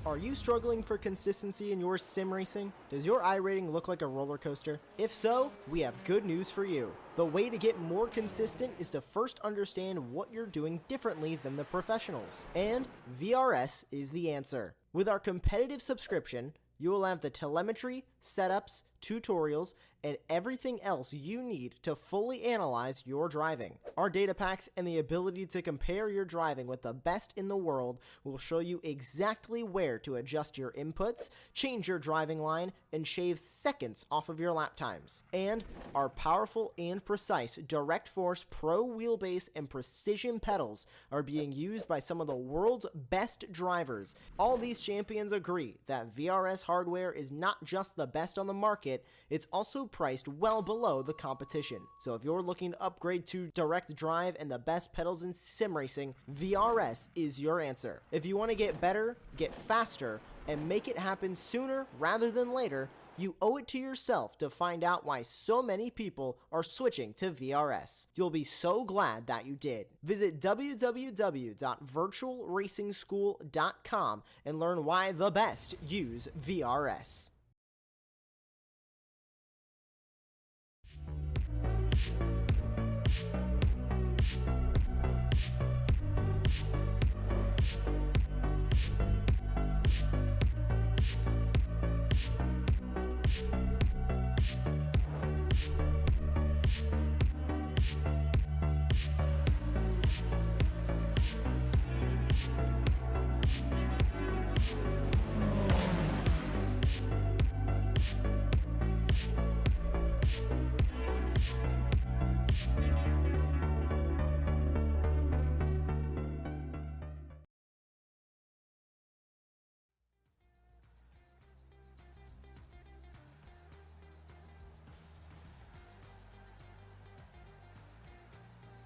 Are you struggling for consistency in your sim racing? Does your iRating look like a roller coaster? If so, we have good news for you. The way to get more consistent is to first understand what you're doing differently than the professionals. And VRS is the answer. With our competitive subscription, you will have the telemetry, setups, tutorials, and everything else you need to fully analyze your driving. Our data packs and the ability to compare your driving with the best in the world will show you exactly where to adjust your inputs, change your driving line, and shave seconds off of your lap times. And our powerful and precise Direct Force Pro wheelbase and precision pedals are being used by some of the world's best drivers. All these champions agree that VRS hardware is not just the best on the market, it's also priced well below the competition. So if you're looking to upgrade to direct drive and the best pedals in sim racing, VRS is your answer. If you want to get better, get faster, and make it happen sooner rather than later, you owe it to yourself to find out why so many people are switching to VRS. You'll be so glad that you did. Visit www.virtualracingschool.com and learn why the best use VRS.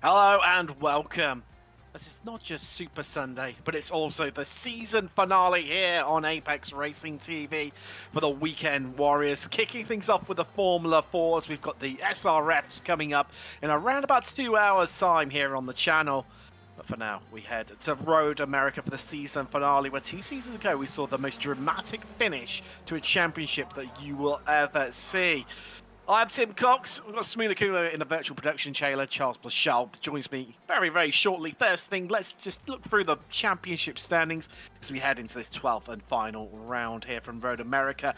Hello and welcome. This is not just Super Sunday, but it's also the season finale here on Apex Racing TV for the Weekend Warriors. Kicking things off with the Formula 4s, we've got the SRFs coming up in around about 2 hours time here on the channel. But for now, we head to Road America for the season finale, where 2 seasons ago we saw the most dramatic finish to a championship that you will ever see. I'm Tim Cox. We've got Smoothie Cooler in the virtual production trailer. Charles Blachal joins me very, very shortly. First thing, let's just look through the championship standings as we head into this 12th and final round here from Road America.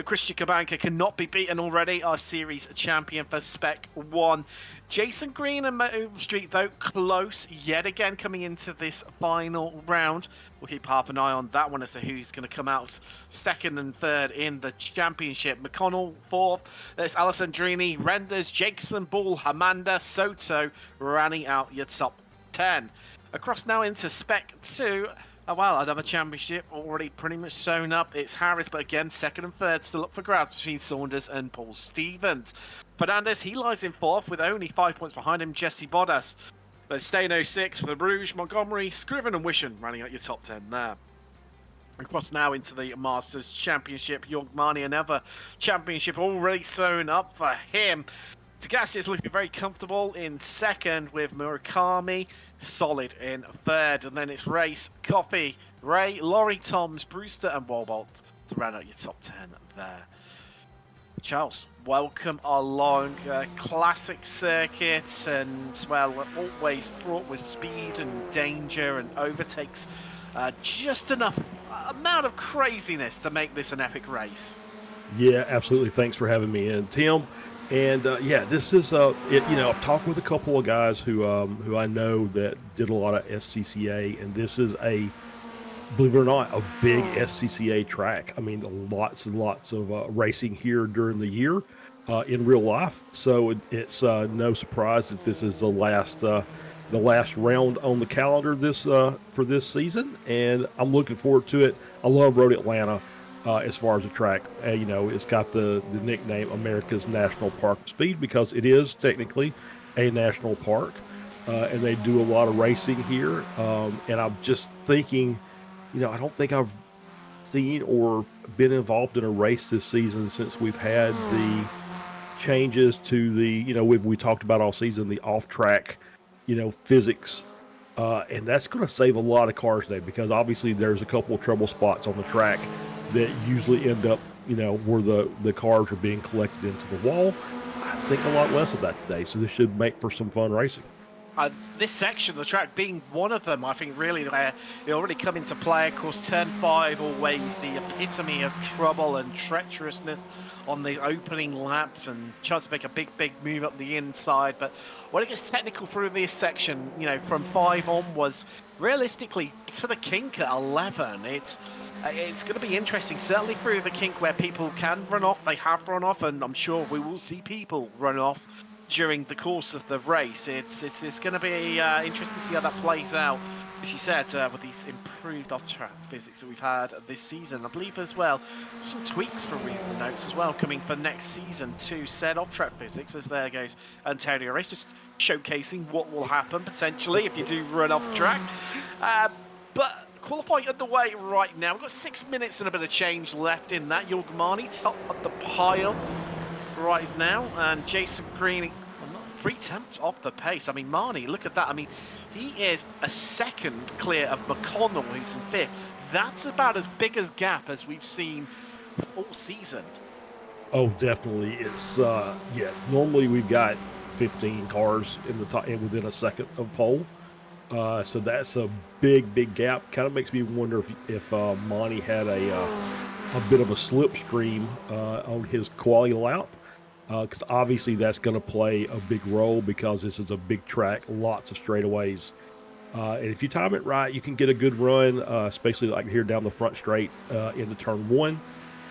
Christian Kabanka cannot be beaten already, our series champion for Spec 1. Jason Green and Motor Street, though, close yet again coming into this final round. We'll keep half an eye on that one as to who's going to come out second and third in the championship. McConnell fourth. There's Alessandrini, Renders, Jackson, Bull, Amanda, Soto rounding out your top 10. Across now into Spec 2. Oh, well, another championship already pretty much sewn up. It's Harris, but again, second and third still up for grabs between Saunders and Paul Stevens. Fernandez, he lies in fourth with only 5 points behind him, Jesse Bottas. There's Stano 6 for the Rouge, Montgomery, Scriven and Wishen running out your top 10 there. Across now into the Masters Championship. Yorgmani, another championship already sewn up for him. Tagasi is looking very comfortable in second with Murakami solid in third. And then it's Race, Coffee, Ray, Laurie, Toms, Brewster and Walbolt to round out your top 10 there. Charles, welcome along. Classic circuits and, well, always fraught with speed and danger and overtakes. Just enough amount of craziness to make this an epic race. Yeah, absolutely. Thanks for having me in, Tim. And yeah, this is I've talked with a couple of guys who I know that did a lot of SCCA, and this is believe it or not, a big SCCA track. I mean, lots and lots of racing here during the year in real life. So it's no surprise that this is the last round on the calendar for this season, and I'm looking forward to it. I love Road Atlanta as far as the track. It's got the nickname America's National Park of Speed because it is technically a national park, and they do a lot of racing here. And I'm just thinking, I don't think I've seen or been involved in a race this season since we've had the changes to the, we talked about all season, the off-track, physics And that's going to save a lot of cars today because obviously there's a couple of trouble spots on the track that usually end up, where the cars are being collected into the wall. I think a lot less of that today, so this should make for some fun racing. This section of the track being one of them, I think really where it already come into play. Of course, turn 5 always the epitome of trouble and treacherousness on the opening laps and chance to make a big move up the inside. But when it gets technical through this section, from 5 onwards, realistically to the kink at 11, it's going to be interesting, certainly through the kink where people can run off. They have run off, and I'm sure we will see people run off during the course of the race. It's going to be interesting to see how that plays out, as you said, with these improved off-track physics that we've had this season. I believe as well some tweaks for reading notes as well coming for next season to said off-track physics, as there goes Ontario Race, just showcasing what will happen potentially if you do run off track. But qualifying underway right now. We've got 6 minutes and a bit of change left in that. Yorgmani top of the pile right now, and Jason Green 3 tenths off the pace. I mean, Marnie, look at that. I mean, he is a second clear of McConnell, who's in 5th. That's about as big a gap as we've seen all season. Oh, definitely. It's normally we've got 15 cars in the top and within a second of pole. So that's a big gap. Kind of makes me wonder if Monty had a bit of a slipstream on his quality lap. Because obviously that's going to play a big role because this is a big track, lots of straightaways. And if you time it right, you can get a good run, especially like here down the front straight into turn 1.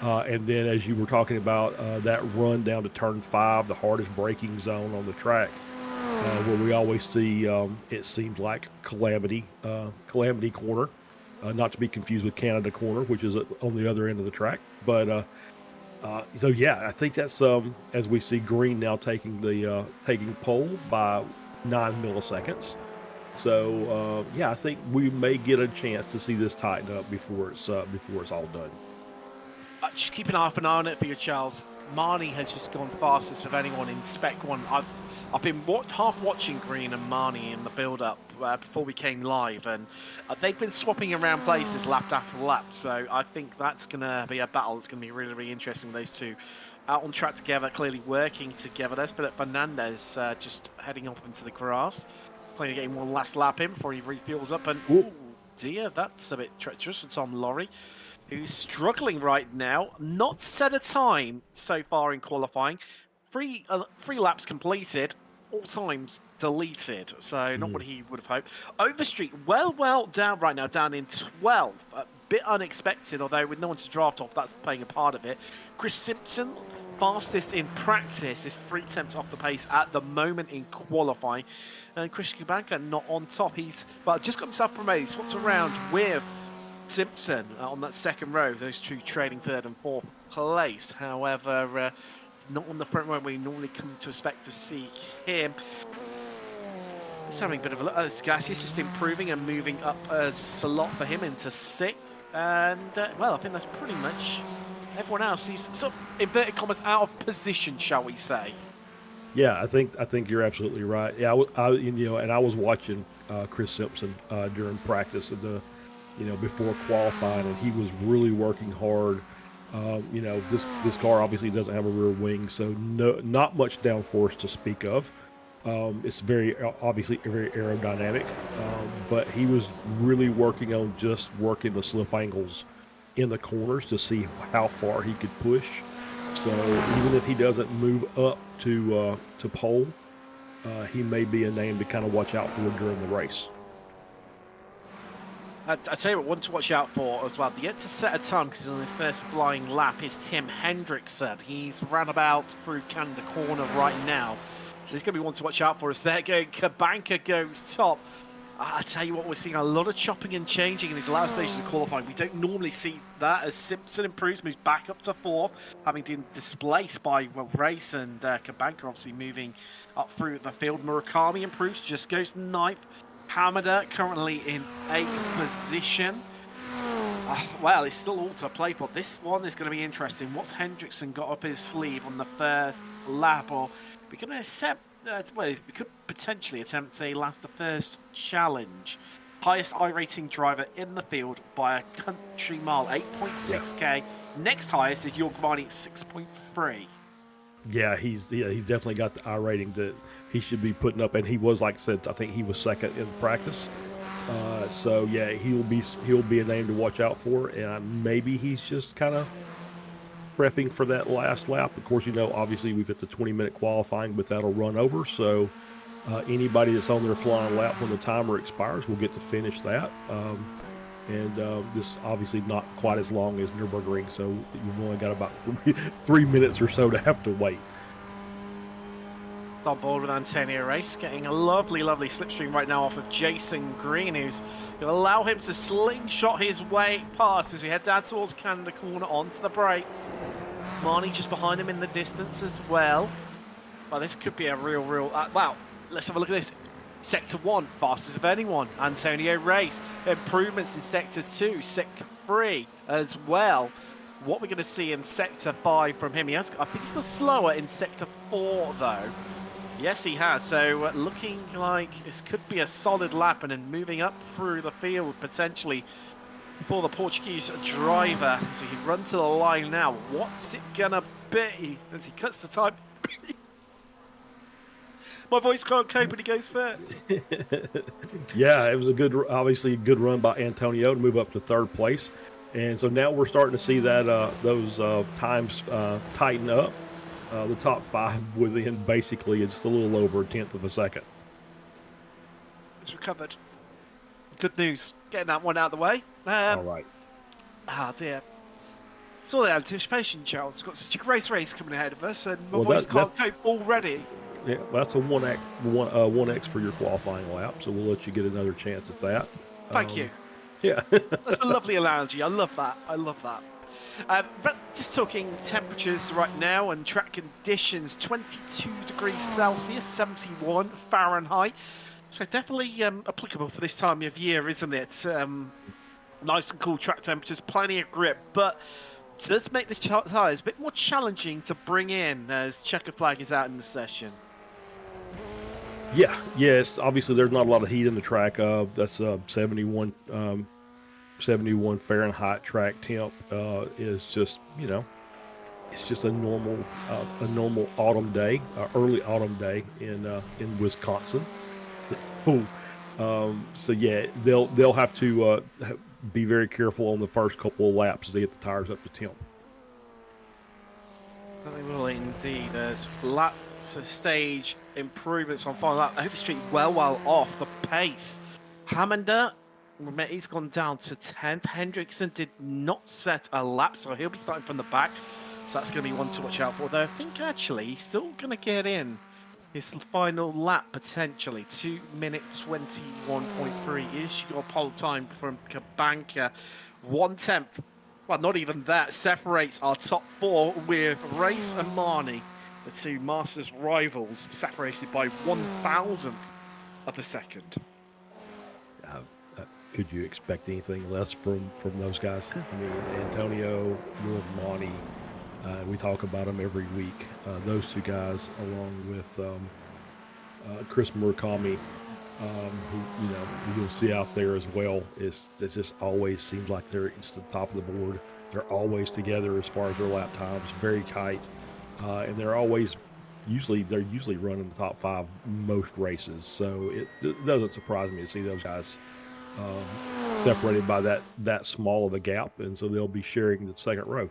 And then as you were talking about, that run down to turn 5, the hardest braking zone on the track, where we always see, it seems like Calamity Corner, not to be confused with Canada Corner, which is on the other end of the track. But so yeah, I think that's as we see Green now taking pole by 9 milliseconds. So yeah, I think we may get a chance to see this tighten up before it's all done. Just keep an eye on it for you, Charles. Marnie has just gone fastest of anyone in Spec 1. I've been half watching Green and Marnie in the build-up before we came live, and they've been swapping around places lap after lap, so I think that's going to be a battle that's going to be really interesting with those two out on track together, clearly working together. There's Philip Fernandez just heading off into the grass, playing getting one last lap in before he refuels up, and oh dear, that's a bit treacherous for Tom Laurie, who's struggling right now. Not set a time so far in qualifying. Three laps completed, all times deleted, so not what he would have hoped. Overstreet, well down right now, down in 12th. A bit unexpected, although with no one to draft off, that's playing a part of it. Chris Simpson, fastest in practice, is 3 tenths off the pace at the moment in qualifying. And Chris Kubanka not on top. He's just got himself promoted. He swapped around with Simpson on that second row, those two trading 3rd and 4th place. However, not on the front row where we normally come to expect to see him. He's having a bit of a look. This gas is just improving and moving up a slot for him into 6th. And, well, I think that's pretty much everyone else. He's sort of, inverted commas, out of position, shall we say. Yeah, I think you're absolutely right. Yeah, and I was watching Chris Simpson during practice of the, before qualifying, and he was really working hard. This car obviously doesn't have a rear wing, so not much downforce to speak of. It's obviously very aerodynamic, but he was really working on just working the slip angles in the corners to see how far he could push. So even if he doesn't move up to pole, he may be a name to kind of watch out for during the race. I tell you what, one to watch out for as well. Yet to set a time because he's on his first flying lap is Tim Hendrickson. He's roundabout through Canada Corner right now. So he's going to be one to watch out for us. There going, Kabanka goes top. I tell you what, we're seeing a lot of chopping and changing in these last stages of qualifying. We don't normally see that as Simpson improves, moves back up to 4th, having been displaced by Race, and Kabanka obviously moving up through the field. Murakami improves, just goes to 9th. Hamada currently in 8th position. Well, it's still all to play for. This one is going to be interesting. What's Hendrickson got up his sleeve on the first lap? Or we're going to accept well, we could potentially attempt a last to first challenge. Highest iRacing driver in the field by a country mile, 8.6k. Next highest is York Marnie at 6.3. Yeah, he's definitely got the iRating that he should be putting up, and he was, like I said, I think he was second in practice. So yeah, he'll be a name to watch out for, and maybe he's just kind of prepping for that last lap. Of course, obviously we've hit the 20-minute qualifying, but that'll run over. So anybody that's on their flying lap when the timer expires will get to finish that. And this obviously not quite as long as Nürburgring, so you've only got about 3 minutes or so to have to wait. On board with Antonio Race, getting a lovely slipstream right now off of Jason Green, who's going to allow him to slingshot his way past as we head down towards Canada Corner onto the brakes. Marnie just behind him in the distance as well. Well, this could be a real wow. Let's have a look at this. Sector 1, fastest of anyone, Antonio Race. Improvements in Sector 2, Sector 3 as well. What we're going to see in Sector 5 from him, I think he's got slower in Sector 4 though. Yes, he has. So looking like this could be a solid lap, and then moving up through the field potentially for the Portuguese driver. So he run to the line now. What's it gonna be as he cuts the time? My voice can't cope when he goes first. Yeah, it was obviously a good run by Antonio to move up to third place, and so now we're starting to see that those times tighten up. The top 5 within basically just a little over 1/10 of a second. It's recovered. Good news. Getting that one out of the way. All right. Ah, dear. It's all the anticipation, Charles. We've got such a great race coming ahead of us, and my voice can't cope already. Yeah, well, that's a 1x for your qualifying lap, so we'll let you get another chance at that. Thank you. Yeah. That's a lovely analogy. I love that. Just talking temperatures right now and track conditions, 22 degrees Celsius, 71 Fahrenheit. So definitely applicable for this time of year, isn't it? Nice and cool track temperatures, plenty of grip, but does make the tyres a bit more challenging to bring in as checker flag is out in the session. Yeah, yes. Obviously, there's not a lot of heat in the track. That's 71 Fahrenheit track temp is just, it's just a normal autumn day, early autumn day in Wisconsin. So yeah, they'll have to be very careful on the first couple of laps as they get the tires up to temp. They will indeed. There's lots of stage improvements on final lap. Overstreet well off the pace. Hammander, he's gone down to 10th. Hendrickson did not set a lap, so he'll be starting from the back. So that's going to be one to watch out for. Though I think actually he's still going to get in his final lap potentially. 2 minutes 21.3 is your pole time from Kabanka. 1/10. Well, not even that. Separates our top 4 with Race and Marnie, the 2 Masters rivals, separated by 1,000th of a second. Could you expect anything less from those guys? I mean, Antonio, York Marnie, we talk about them every week. Those 2 guys, along with Chris Murakami, who you'll see out there as well, it just always seems like they're just at the top of the board. They're always together as far as their lap times, very tight, and they're usually running the top 5 most races. So it doesn't surprise me to see those guys separated by that small of a gap, and so they'll be sharing the second row.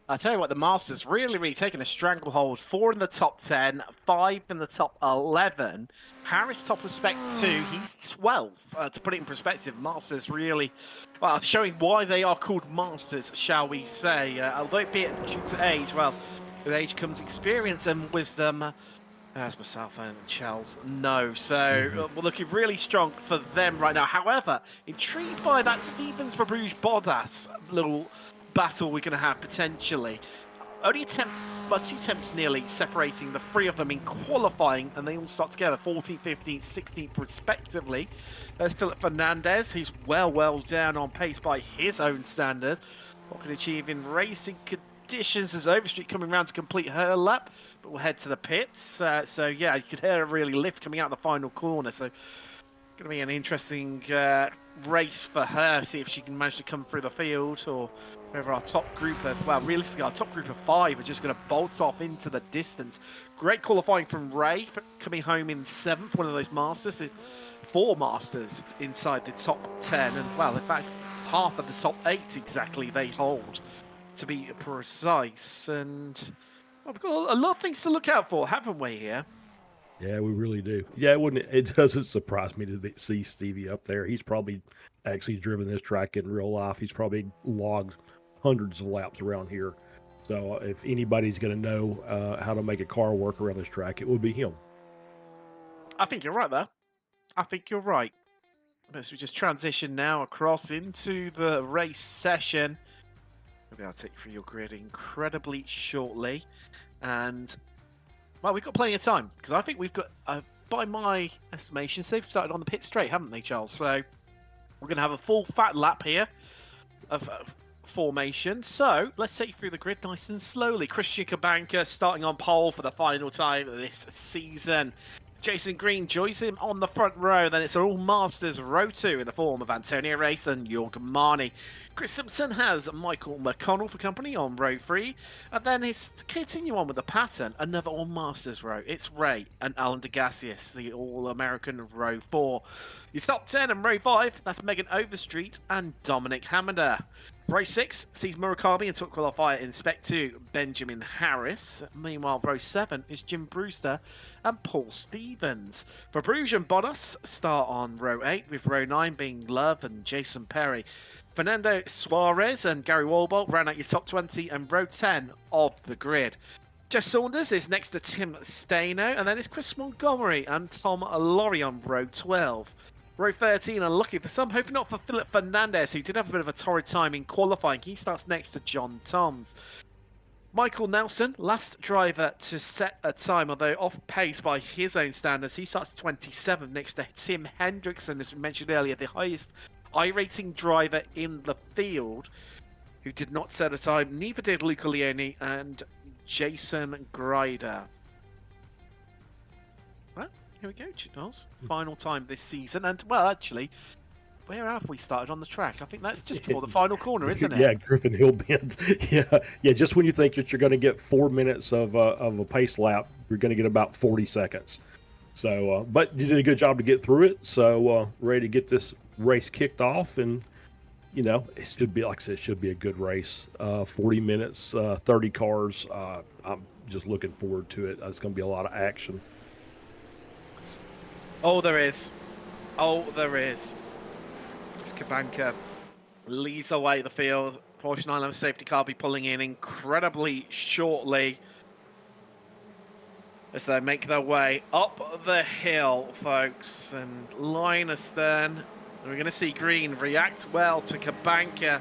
I tell you what, the Masters really taking a stranglehold. 4 in the top 10, 5 in the top 11. Harris top of Spec 2, he's 12. To put it in perspective, Masters really, well, showing why they are called Masters, shall we say. Although it be due to age, well, with age comes experience and wisdom. As myself and Charles know. So we're looking really strong for them right now. However, intrigued by that Stevens for Bruges Bottas little battle we're going to have potentially. Only a 2 temps nearly separating the 3 of them in qualifying, and they all start together 14th, 15th, 16th respectively. There's Philip Fernandez, who's well down on pace by his own standards. What can he achieve in racing conditions as Overstreet coming around to complete her lap. will head to the pits. So yeah, you could hear it really lift coming out the final corner. So going to be an interesting race for her. See if she can manage to come through the field, or whether our top group of, well, realistically, our top group of 5 are just going to bolt off into the distance. Great qualifying from Ray, coming home in 7th, one of those masters, 4 masters inside the top 10, and well, in fact, half of the top 8 exactly they hold, to be precise. And well, we've got a lot of things to look out for, haven't we, here? Yeah, we really do. Yeah, it doesn't surprise me to see Stevie up there. He's probably actually driven this track in real life. He's probably logged hundreds of laps around here. So if anybody's going to know how to make a car work around this track, it would be him. I think you're right there. I think you're right. As we just transition now across into the race session, maybe I'll take you through your grid incredibly shortly. And well, we've got plenty of time, because I think we've got, by my estimation, they've started on the pit straight, haven't they, Charles? So we're going to have a full fat lap here of formation. So let's take you through the grid nice and slowly. Christian Kabanka starting on pole for the final time this season. Jason Green joins him on the front row. Then it's all Masters row 2 in the form of Antonio Race and Jorg Marni. Chris Simpson has Michael McConnell for company on row 3. And then it's continue on with the pattern, another All Masters row. It's Ray and Alan Degassius, the All-American row 4. Your top 10 and row 5, that's Megan Overstreet and Dominic Hammander. Row 6 sees Murakami and top qualifier in Spec 2, Benjamin Harris. Meanwhile, row 7 is Jim Brewster and Paul Stevens. For Bruges and Bottas, start on row 8, with row 9 being Love and Jason Perry. Fernando Suarez and Gary Walbolt round out your top 20 and row 10 of the grid. Jess Saunders is next to Tim Staino, and then it's Chris Montgomery and Tom Laurie on row 12. Row 13, unlucky for some, hoping not for Philip Fernandez, who did have a bit of a torrid time in qualifying. He starts next to John Toms. Michael Nelson, last driver to set a time, although off pace by his own standards. He starts 27th next to Tim Hendrickson, as we mentioned earlier, the highest iRacing driver in the field, who did not set a time. Neither did Luca Leone and Jason Grider. Well, here we go, Charles. Final time this season. And, well, actually, where have we started on the track? I think that's just before the final corner, isn't it? Yeah, Griffin Hill Bend. Yeah. Just when you think that you're going to get 4 minutes of a pace lap, you're going to get about 40 seconds. So, but you did a good job to get through it. So, ready to get this race kicked off, and it should be, like I said, it should be a good race. 40 minutes, 30 cars. I'm just looking forward to it. It's going to be a lot of action. Oh, there is. It's Kabanka leads away the field. Porsche 911 safety car be pulling in incredibly shortly as they make their way up the hill, folks. And line astern, we're going to see Green react well to Kabanka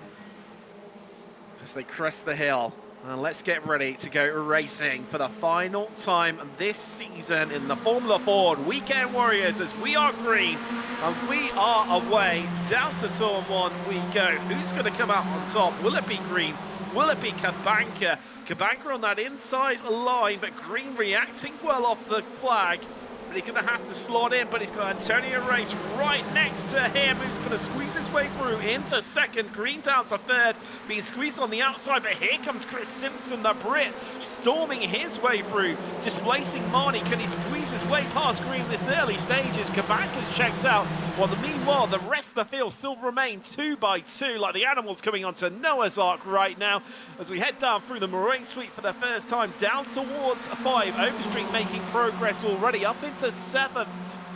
as they crest the hill. And let's get ready to go racing for the final time this season in the Formula Ford Weekend Warriors, as we are Green and we are away. Down to turn 1 we go. Who's going to come out on top? Will it be Green? Will it be Kabanka? Kabanka on that inside line, but Green reacting well off the flag. But he's going to have to slot in, but he's got Antonio Race right next to him, who's going to squeeze his way through into second. Green down to third, being squeezed on the outside, but here comes Chris Simpson, the Brit, storming his way through, displacing Marnie. Can he squeeze his way past Green this early stages? Kabanka's checked out, while meanwhile the rest of the field still remain 2 by 2, like the animals coming onto Noah's Ark right now, as we head down through the Moraine Suite for the first time, down towards 5. Overstreet making progress already, up into 7th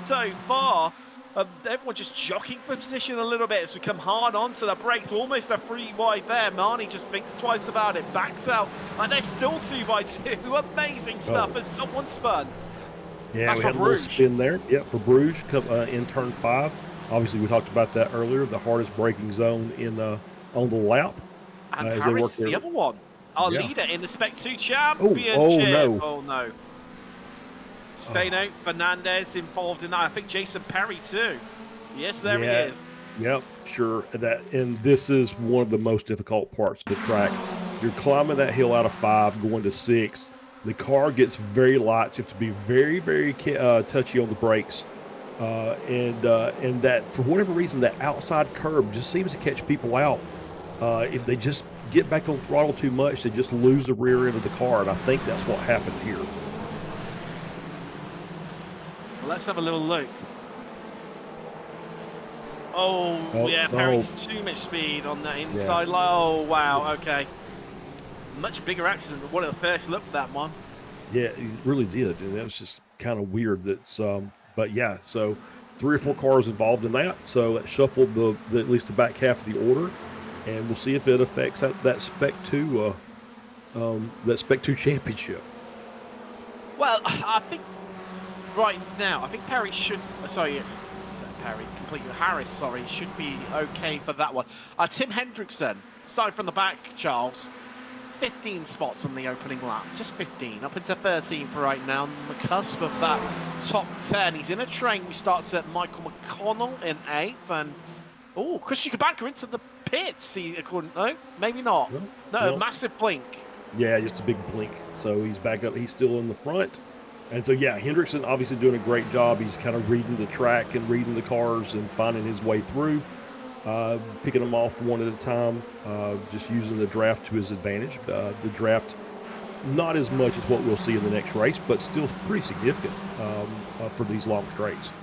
so far. Everyone just jockeying for position a little bit as we come hard onto the brakes. Almost a free wide there. Marnie just thinks twice about it, backs out, and they're still 2 by 2. Amazing stuff as someone spun. Yeah, that's we had a little spin there. Yeah, for Bruges in turn 5. Obviously, we talked about that earlier. The hardest braking zone on the lap. And Harris is the other one. Our leader in the Spec 2 Championship. Oh no. Staino, Fernandez involved in that. I think Jason Perry too. Yes, there he is. Yep, sure. And this is one of the most difficult parts of the track. You're climbing that hill out of 5, going to 6. the car gets very light. You have to be very, very touchy on the brakes. And that, for whatever reason, that outside curb just seems to catch people out. If they just get back on throttle too much, they just lose the rear end of the car, and I think that's what happened here. Well, let's have a little look. Oh yeah, Perry's too much speed on that inside. Yeah. Oh, wow, okay. Much bigger accident than what it first looked, that one. Yeah, he really did, and that was just kind of weird. But yeah, so 3 or 4 cars involved in that, so that shuffled at least the back half of the order, and we'll see if it affects that Spec 2 championship. Well, I think right now, I think Perry should. Sorry, Perry, completely Harris. Sorry, should be okay for that one. Tim Hendrickson, starting from the back, Charles. 15 spots on the opening lap, just 15, up into 13 for right now, on the cusp of that top 10. He's in a train who starts at Michael McConnell in 8th, and Christian Kabanka into the pits. No, maybe not. No, massive blink. Yeah, just a big blink. So he's back up. He's still in the front. And so, yeah, Hendrickson obviously doing a great job. He's kind of reading the track and reading the cars and finding his way through. Picking them off one at a time, just using the draft to his advantage. The draft, not as much as what we'll see in the next race, but still pretty significant for these long straights.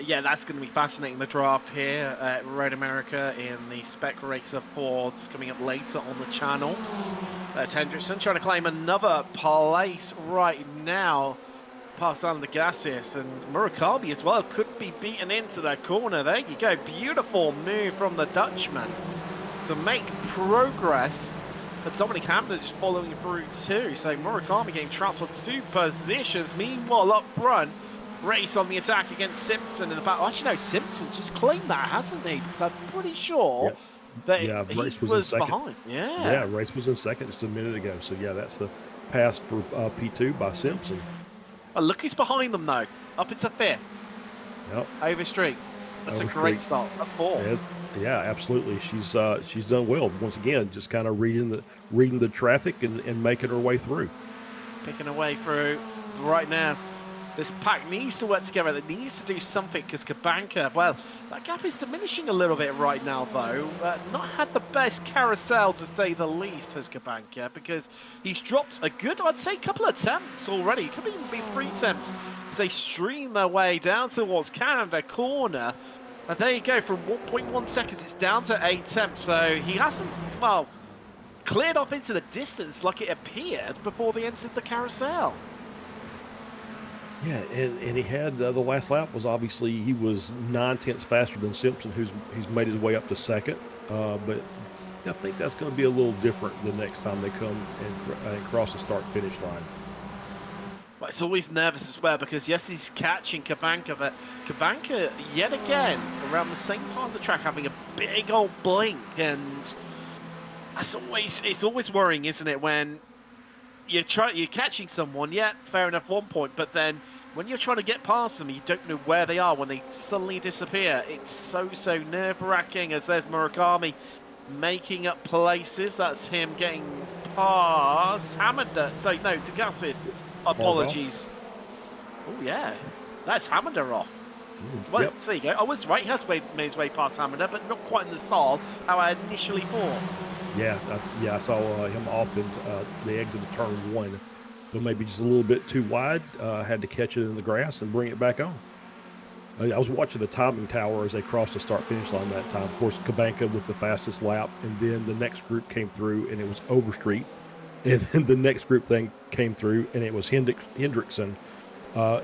Yeah, that's going to be fascinating. The draft here at Road America in the Spec Racer Fords coming up later on the channel. That's Hendrickson trying to claim another place right now. Past Alan Degassis, and Murakami as well could be beaten into that corner. There you go. Beautiful move from the Dutchman to make progress. But Dominic Hamden just following through too. So Murakami getting transferred 2 positions. Meanwhile, up front, Race on the attack against Simpson in the back. Actually, no, Simpson just claimed that, hasn't he? Because I'm pretty sure that he was behind. Yeah, Race was in second just a minute ago. So yeah, that's the pass for P2 by Simpson. Oh, look who's behind them, though. Up into 5th. Yep. Overstreet. That's a great start. At 4. Yeah, absolutely. She's done well. Once again, just kind of reading the traffic and making her way through. Picking her way through right now. This pack needs to work together. It needs to do something because Kabanka, well, that gap is diminishing a little bit right now, though. Not had the best carousel, to say the least, has Kabanka, because he's dropped a good, I'd say, couple of attempts already. It could even be 3 attempts as they stream their way down towards Canada corner. And there you go, from 1.1 seconds, it's down to 8 attempts. So he hasn't, well, cleared off into the distance like it appeared before they entered the carousel. Yeah, and he had the last lap was obviously he was 9/10 faster than Simpson, he's made his way up to second. But I think that's going to be a little different the next time they come and cross the start-finish line. Well, it's always nervous as well because yes, he's catching Kabanka, but Kabanka yet again around the same part of the track having a big old blink, and it's always worrying, isn't it, when you're catching someone, yeah, fair enough, 1 point, but then when you're trying to get past them, you don't know where they are when they suddenly disappear. It's so nerve-wracking as there's Murakami making up places. That's him getting past Hamada. So, no, Degassis. Apologies. Oh, yeah. That's Hamada off. Well, yep. So there you go. I was right. He has made his way past Hamada, but not quite in the style how I initially thought. Yeah, I saw him off in the exit of turn 1, but maybe just a little bit too wide. Had to catch it in the grass and bring it back on. I was watching the timing tower as they crossed the start-finish line that time. Of course, Kabanka with the fastest lap, and then the next group came through, and it was Overstreet. And then the next group thing came through, and it was Hendrickson.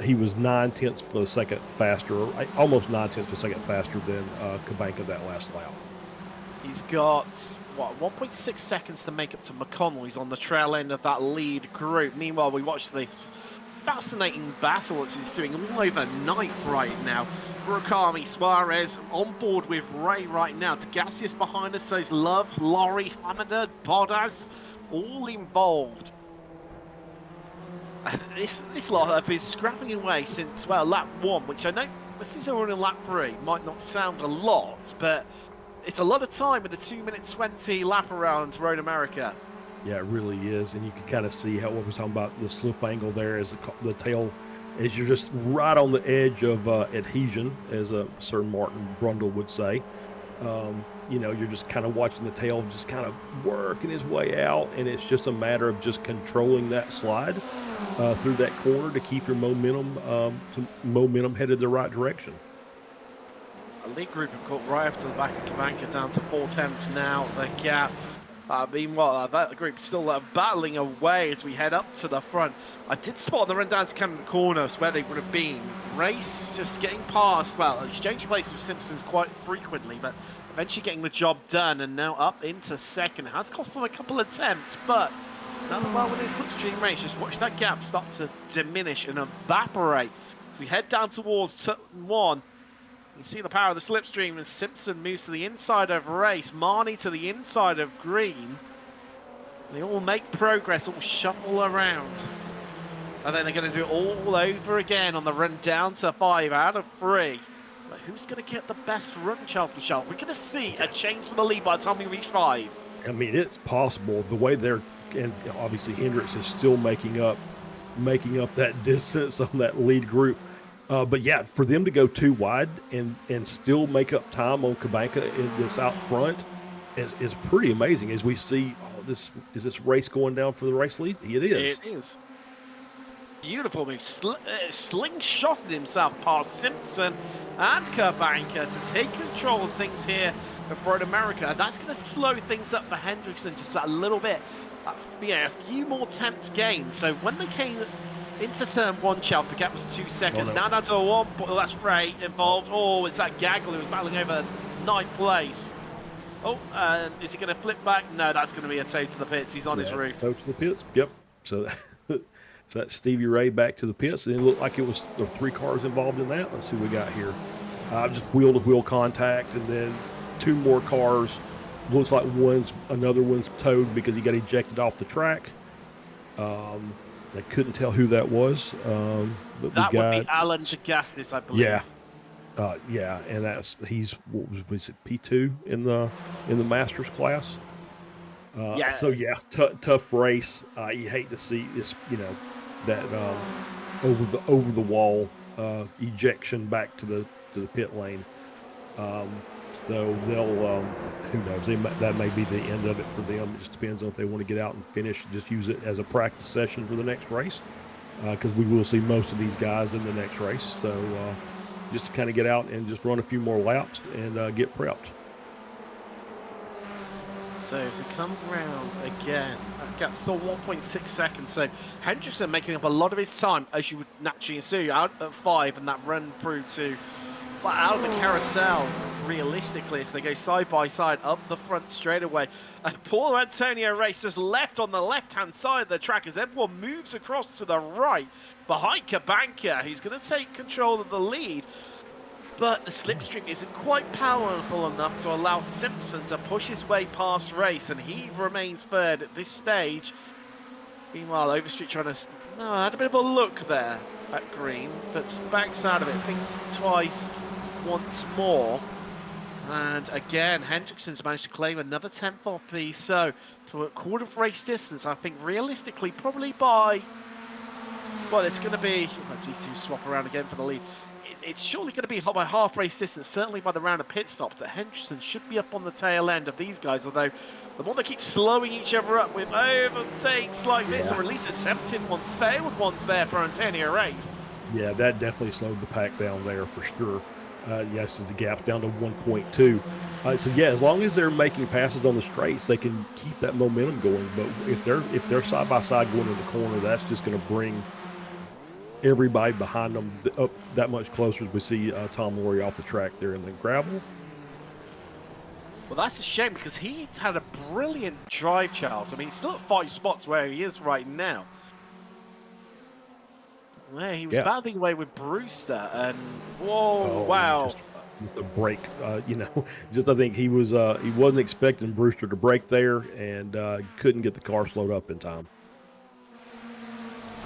He was 9/10 of a second faster, almost 9/10 of a second faster than Kabanka that last lap. He's got, 1.6 seconds to make up to McConnell. He's on the trail end of that lead group. Meanwhile, we watch this fascinating battle that's ensuing all over night right now. Murakami, Suarez on board with Ray right now. Degassis behind us, so's Love, Laurie, Hamada, Bodas, all involved. This lot have been scrapping away since, well, lap 1, which I know, since they're in lap 3, might not sound a lot, but it's a lot of time in a 2-minute 20 lap around Road America. Yeah, it really is, and you can kind of see how what we're talking about the slip angle there as the tail, as you're just right on the edge of adhesion, as Sir Martin Brundle would say. You're just kind of watching the tail just kind of working his way out, and it's just a matter of just controlling that slide through that corner to keep your momentum headed the right direction. A lead group have got right up to the back of Kabanka, down to 4 tenths now. The gap. Meanwhile, that group still battling away as we head up to the front. I did spot the run down to kind of the corners where they would have been. Race just getting past, well, exchanging places with Simpsons quite frequently, but eventually getting the job done, and now up into second. Has cost them a couple of attempts, but done well with his slipstream race. Just watch that gap start to diminish and evaporate. So we head down towards turn 1. You see the power of the slipstream as Simpson moves to the inside of Race, Marnie to the inside of Green. They all make progress, all shuffle around. And then they're going to do it all over again on the run down to 5 out of 3. But who's going to get the best run, Charles Michel? We're going to see a change to the lead by the time we reach 5. I mean, it's possible the way they're, and obviously Hendricks is still making up that distance on that lead group. But yeah, for them to go too wide and still make up time on Kabanka in this out front is pretty amazing. As we see, is this race going down for the race lead? It is. It is. Beautiful move. Slingshotted himself past Simpson and Kabanka to take control of things here at Road America. And that's going to slow things up for Hendrickson just a little bit. A few more attempts gained. So when they came into turn 1, Chelsea, the gap was 2 seconds. Oh, no. Now down to 1. Oh, that's Ray involved. Oh, it's that Gaggle who was battling over 9th place. Oh, is he going to flip back? No, that's going to be a toe to the pits. He's on his roof. Toe to the pits. Yep. So that's Stevie Ray back to the pits. And it looked like there were 3 cars involved in that. Let's see what we got here. Just wheel-to-wheel contact, and then 2 more cars. Looks like another one's towed because he got ejected off the track. I couldn't tell who that was. But that would be Alan Degassis, I believe. Yeah, and he's what was it, P2 in the Masters class. Yeah. So yeah, tough race. You hate to see this, that over the wall ejection back to the pit lane. So they'll, who knows, that may be the end of it for them. It just depends on if they want to get out and finish, just use it as a practice session for the next race, because we will see most of these guys in the next race. So just to kind of get out and just run a few more laps and get prepped. So to come around again, that gap's still 1.6 seconds. So Hendrickson making up a lot of his time, as you would naturally assume, out at 5, and that run through to out of the carousel, realistically, as they go side by side up the front straightaway. Paul Antonio Race just left on the left-hand side of the track as everyone moves across to the right behind Kabanka, who's going to take control of the lead. But the slipstream isn't quite powerful enough to allow Simpson to push his way past Race, and he remains third at this stage. Meanwhile, Overstreet trying to... No, I had a bit of a look there at Green, but backs out of it, thinks twice, once more. And again, Hendrickson's managed to claim another 10th off these, so to a quarter of race distance, I think realistically probably by... Well, it's going to be... Let's these two swap around again for the lead. It's surely going to be by half race distance, certainly by the round of pit stops, that Hendrickson should be up on the tail end of these guys, although the more they keep slowing each other up with overtakes like this, or at least attempted ones, failed ones there for Antonio Race. Yeah, that definitely slowed the pack down there for sure. Yes, the gap down to 1.2. So yeah, as long as they're making passes on the straights, they can keep that momentum going. But if they're side by side going to the corner, that's just going to bring everybody behind them up that much closer as we see Tom Laurie off the track there in the gravel. Well, that's a shame because he had a brilliant drive, Charles. I mean, he's still at 5 spots where he is right now. Yeah, he was battling away with Brewster, and wow. Just a break, just I think he wasn't expecting Brewster to break there, and couldn't get the car slowed up in time.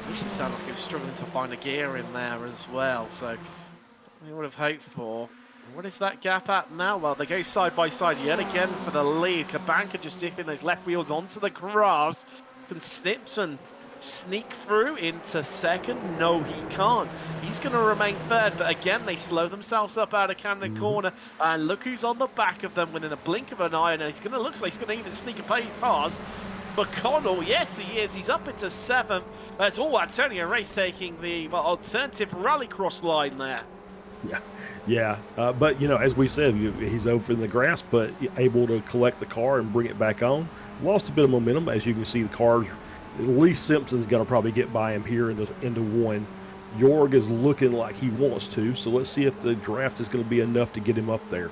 At least it sounded like he was struggling to find a gear in there as well, so we would have hoped for What is that gap at now? Well, they go side by side yet again for the lead. Kabanka just dipping those left wheels onto the grass. Can Snipson sneak through into second? No, he can't. He's going to remain third, but again, they slow themselves up out of Camden Corner. And look who's on the back of them within a blink of an eye. And he's going to, looks like he's going to even sneak a pace past McConnell. Yes, he is. He's up into seventh. That's all Antonio Race taking the alternative rallycross line there. Yeah. But, you know, as we said, he's over in the grass, but able to collect the car and bring it back on. Lost a bit of momentum. As you can see, the cars, at least Simpson's going to probably get by him here into one. Jorg is looking like he wants to, so let's see if the draft is going to be enough to get him up there.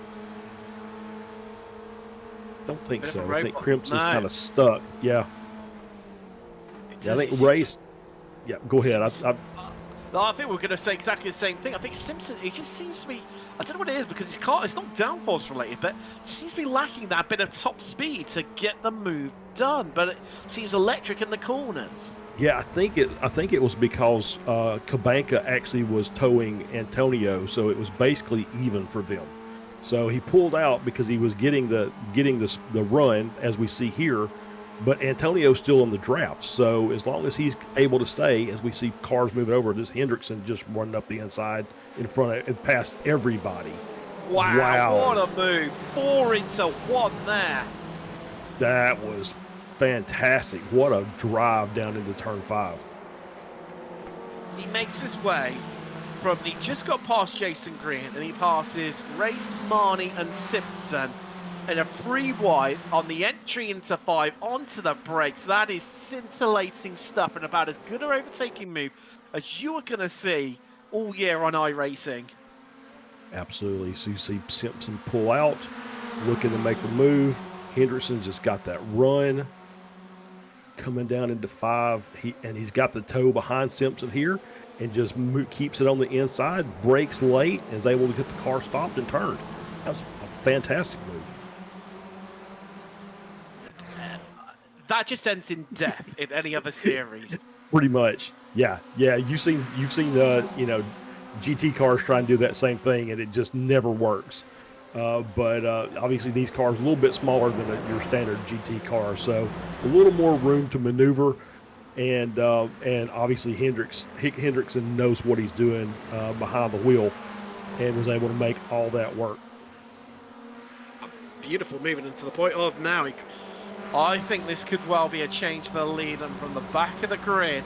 Don't think so. I think Crimson's kind of stuck. Yeah. I think Race. Yeah, go ahead. No, I think we're going to say exactly the same thing. I think Simpson, it just seems to be, I don't know what it is, because his car, it's not downforce related, but it seems to be lacking that bit of top speed to get the move done. But it seems electric in the corners. Yeah, I think it was because Kabanka actually was towing Antonio, so it was basically even for them. So he pulled out because he was getting the run, as we see here. But Antonio's still in the draft, so as long as he's able to stay, as we see cars moving over, this Hendrickson just running up the inside in front of and past everybody. Wow, what a move. 4 into 1 there. That was fantastic. What a drive down into turn 5. He makes his way from, he just got past Jason Green, and he passes Race, Marnie, and Simpson. And a 3 wide on the entry into 5 onto the brakes. That is scintillating stuff and about as good an overtaking move as you are going to see all year on iRacing. Absolutely. So you see Simpson pull out, looking to make the move. Hendrickson just got that run coming down into 5. He's got the toe behind Simpson here and just keeps it on the inside, brakes late, and is able to get the car stopped and turned. That was a fantastic move. That just ends in death in any other series. Pretty much, yeah. You've seen GT cars try and do that same thing, and it just never works. But obviously, these cars are a little bit smaller than your standard GT car, so a little more room to maneuver. And obviously, Hendrickson knows what he's doing behind the wheel, and was able to make all that work. Beautiful moving into the point of now. I think this could well be a change to the lead, and from the back of the grid.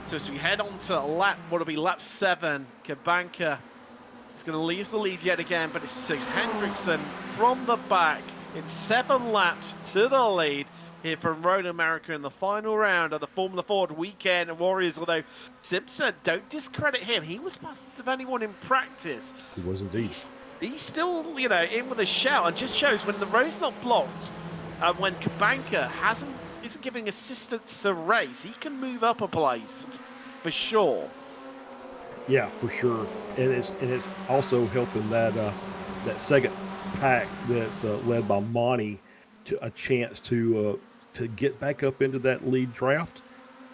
So as we head on to what'll be lap 7, Kabanka is going to lose the lead yet again, but it's Hendrickson from the back in 7 laps to the lead here from Road America in the final round of the Formula Ford Weekend Warriors. Although Simpson, don't discredit him. He was fastest of anyone in practice. He was indeed. He's still, in with a shout, and just shows when the road's not blocked. When Kabanka isn't giving assistance to Race, he can move up a place for sure. Yeah, for sure, and it's also helping that second pack that's led by Monty to a chance to get back up into that lead draft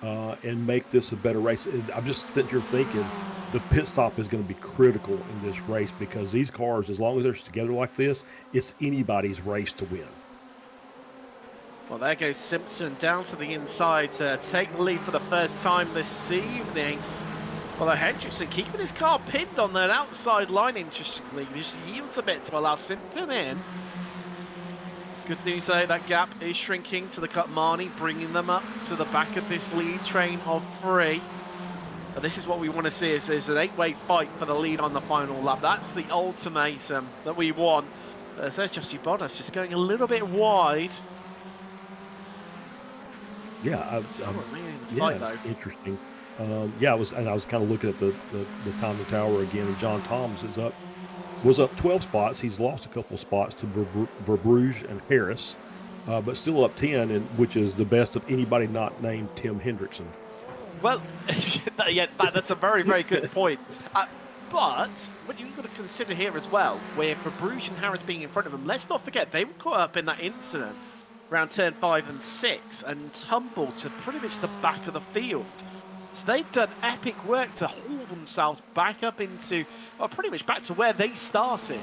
and make this a better race. I'm just sitting here thinking the pit stop is going to be critical in this race, because these cars, as long as they're together like this, it's anybody's race to win. Well, there goes Simpson down to the inside to take the lead for the first time this evening. Well, Hendrickson keeping his car pinned on that outside line, interestingly. Just yields a bit to allow Simpson in. Good news, though, that gap is shrinking to the cut Marnie, bringing them up to the back of this lead train of 3. And this is what we want to see, is an 8-way fight for the lead on the final lap. That's the ultimatum that we want. There's Jossie Bottas just going a little bit wide. Yeah, interesting. I was kind of looking at the time to tower again, and John Toms was up 12 spots. He's lost a couple spots to Verbruge and Harris, but still up 10, which is the best of anybody not named Tim Hendrickson. Well, yeah, that's a very, very good point. But what you've got to consider here as well, where Verbruge and Harris being in front of them, let's not forget they were caught up in that incident around turn 5 and 6 and tumbled to pretty much the back of the field. So they've done epic work to haul themselves back up into, well, pretty much back to where they started.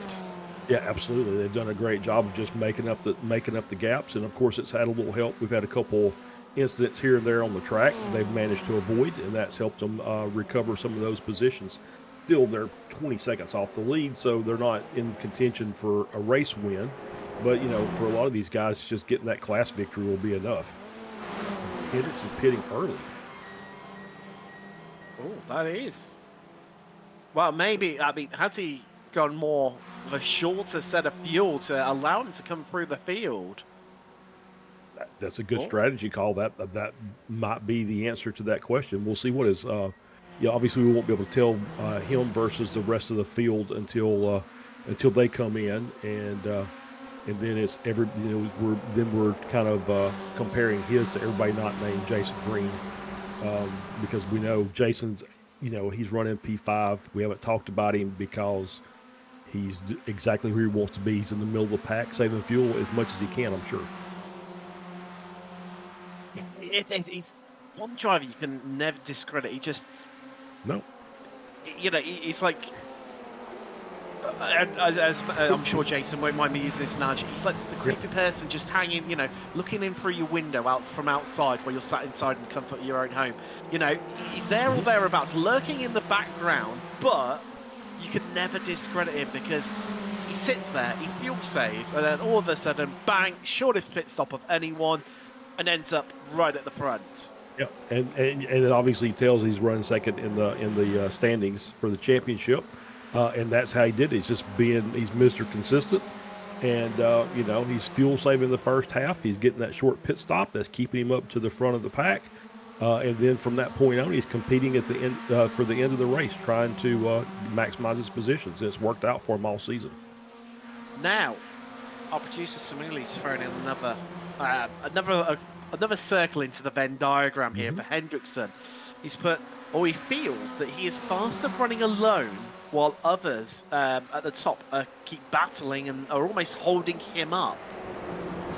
Yeah, absolutely. They've done a great job of just making up the gaps, and of course, it's had a little help. We've had a couple incidents here and there on the track they've managed to avoid, and that's helped them recover some of those positions. Still, they're 20 seconds off the lead, so they're not in contention for a race win. But you know, for a lot of these guys, just getting that class victory will be enough. Hendricks is pitting early. Oh, that is. Well, maybe, I mean, has he gone more of a shorter set of fuel to allow him to come through the field? That's a good strategy call. That might be the answer to that question. We'll see what is. Yeah, obviously we won't be able to tell him versus the rest of the field until they come in, and then it's we're kind of comparing his to everybody not named Jason Green, because we know Jason's, he's running P5. We haven't talked about him because he's exactly where he wants to be. He's in the middle of the pack, saving fuel as much as he can, I'm sure. He's one driver you can never discredit. He just, no, he's like, as I'm sure Jason won't mind me using this analogy, he's like the creepy person just hanging, looking in through your window from outside while you're sat inside in the comfort of your own home. He's there or thereabouts, lurking in the background, but you can never discredit him because he sits there, he fuel saves, and then all of a sudden, bang, shortest pit stop of anyone, and ends up right at the front. Yeah, and it obviously tells he's running second in the standings for the championship, and that's how he did it. He's Mr. Consistent, and he's fuel saving the first half. He's getting that short pit stop that's keeping him up to the front of the pack, and then from that point on, he's competing at the end for the end of the race, trying to maximize his positions. And it's worked out for him all season. Now, our producer Samueli's thrown in another circle into the Venn diagram here for Hendrickson. He's put, he feels that he is faster running alone while others at the top keep battling and are almost holding him up.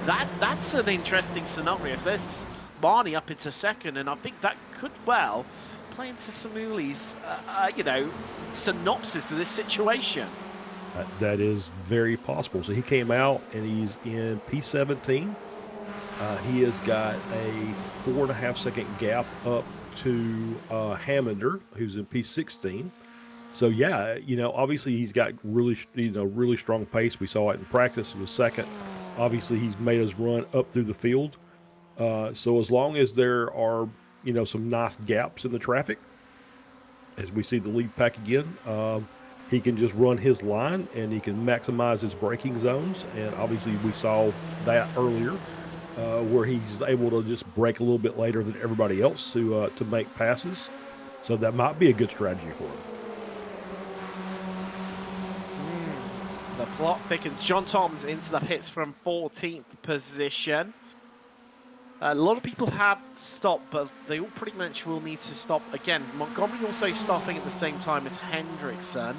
That's an interesting scenario. So there's Marnie up into second, and I think that could well play into Samueli's, synopsis of this situation. That is very possible. So he came out and he's in P17. He has got a 4.5 second gap up to Hammander, who's in P16. So yeah, obviously he's got really strong pace. We saw it in practice. He was second. Obviously he's made us run up through the field. So as long as there are some nice gaps in the traffic, as we see the lead pack again, he can just run his line and he can maximize his braking zones. And obviously we saw that earlier, where he's able to just brake a little bit later than everybody else to make passes. So that might be a good strategy for him. The plot thickens. John Tom's into the pits from 14th position. A lot of people have stopped, but they all pretty much will need to stop again. Montgomery also stopping at the same time as Hendrickson.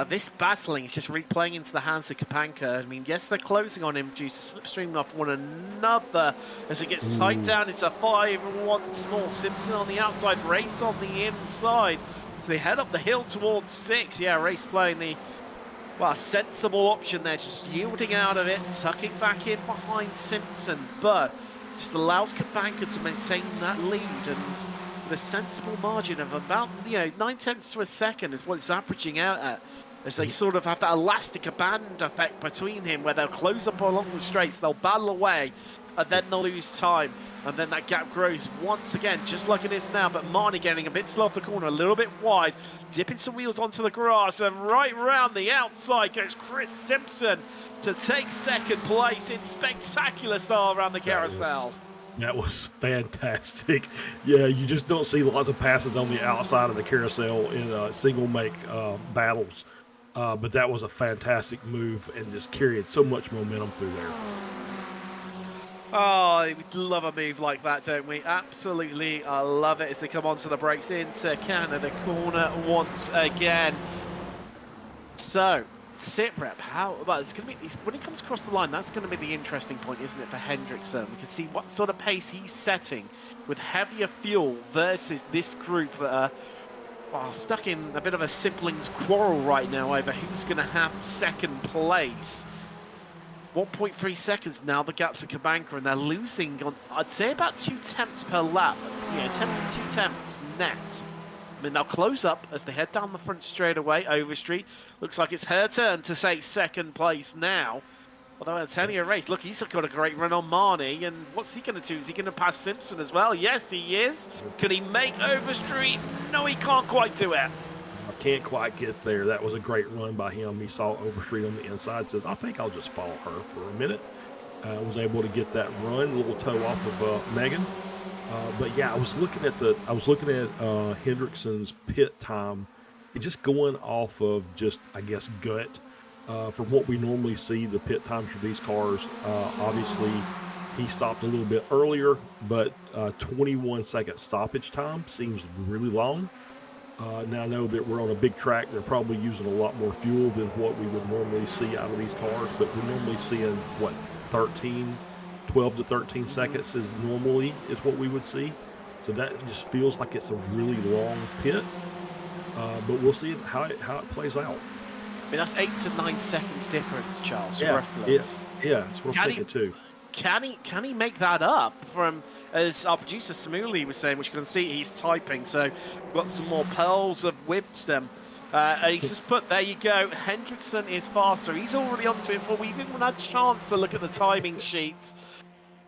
This battling is just replaying into the hands of Kapanka. I mean, yes, they're closing on him due to slipstreaming off one another as it gets tied down. It's a 5 once more. Simpson on the outside, Race on the inside. So they head up the hill towards 6. Yeah, Race playing the, sensible option there, just yielding out of it, tucking back in behind Simpson. But just allows Kapanka to maintain that lead, and with a sensible margin of about 9/10 to a second is what it's averaging out at, as they sort of have that elastic band effect between him where they'll close up along the straights, they'll battle away, and then they'll lose time, and then that gap grows once again, just like it is now. But Marnie getting a bit slow off the corner, a little bit wide, dipping some wheels onto the grass, and right round the outside goes Chris Simpson to take second place in spectacular style around the carousel. That was fantastic. Yeah, you just don't see lots of passes on the outside of the carousel in single make battles. But that was a fantastic move and just carried so much momentum through there. Oh, we love a move like that, don't we? Absolutely, I love it as they come onto the brakes into Canada corner once again. So, sit rep, how well it's going to be when he comes across the line. That's going to be the interesting point, isn't it, for Hendrickson? We can see what sort of pace he's setting with heavier fuel versus this group that are stuck in a bit of a siblings quarrel right now over who's going to have second place. 1.3 seconds now, the gap's at Kabanka, and they're losing on, I'd say, about 2 tenths per lap. Yeah, 10 to 2 tenths net. I mean, they'll close up as they head down the front straight away. Overstreet looks like it's her turn to take second place now. Although Antonio Race, look, he's got a great run on Marnie, and what's he going to do? Is he going to pass Simpson as well? Yes, he is. Can he make Overstreet? No, he can't quite do it. I can't quite get there. That was a great run by him. He saw Overstreet on the inside, says, I think I'll just follow her for a minute. Was able to get that run, a little toe off of Megan. But yeah, I was looking at Hendrickson's pit time, just going off of just, I guess, gut. From what we normally see, the pit times for these cars, obviously he stopped a little bit earlier, but 21-second stoppage time seems really long. Now I know that we're on a big track. They're probably using a lot more fuel than what we would normally see out of these cars, but we're normally seeing, what, 12 to 13 seconds is what we would see. So that just feels like it's a really long pit, but we'll see how it plays out. I mean, that's 8 to 9 seconds difference, Charles, yeah, roughly. Yeah, that's what I'm thinking too. Can he make that up from, as our producer Smooly was saying, which you can see he's typing, so we've got some more pearls of wisdom. He's just put, there you go, Hendrickson is faster. He's already onto it before we've even had a chance to look at the timing sheets.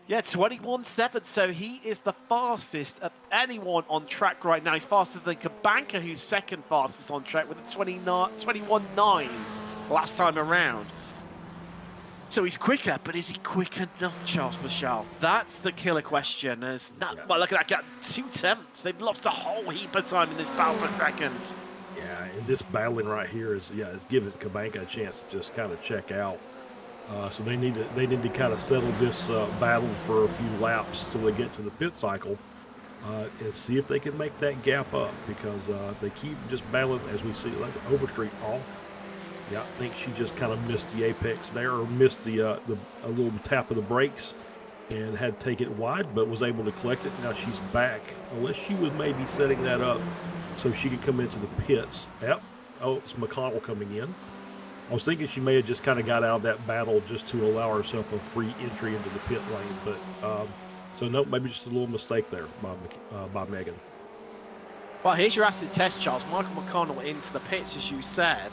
Yeah, 21.7, so he is the fastest of anyone on track right now. He's faster than Kabanka, who's second fastest on track with a 21.9 last time around. So he's quicker, but is he quick enough, Charles Michel? That's the killer question. Well, look at that gap, 2 tenths. They've lost a whole heap of time in this battle for second. Yeah, and this battling right here is giving Kabanka a chance to just kind of check out. So they need to kind of settle this battle for a few laps till they get to the pit cycle and see if they can make that gap up, because they keep just battling, as we see, like Overstreet off. Yeah, I think she just kind of missed the apex there, or missed a little tap of the brakes, and had to take it wide, but was able to collect it. Now she's back, unless she was maybe setting that up so she could come into the pits. Yep. Oh, it's McConnell coming in. I was thinking she may have just kind of got out of that battle just to allow herself a free entry into the pit lane, but so no, maybe just a little mistake there by Megan. Well, here's your acid test, Charles. Michael McConnell into the pits, as you said.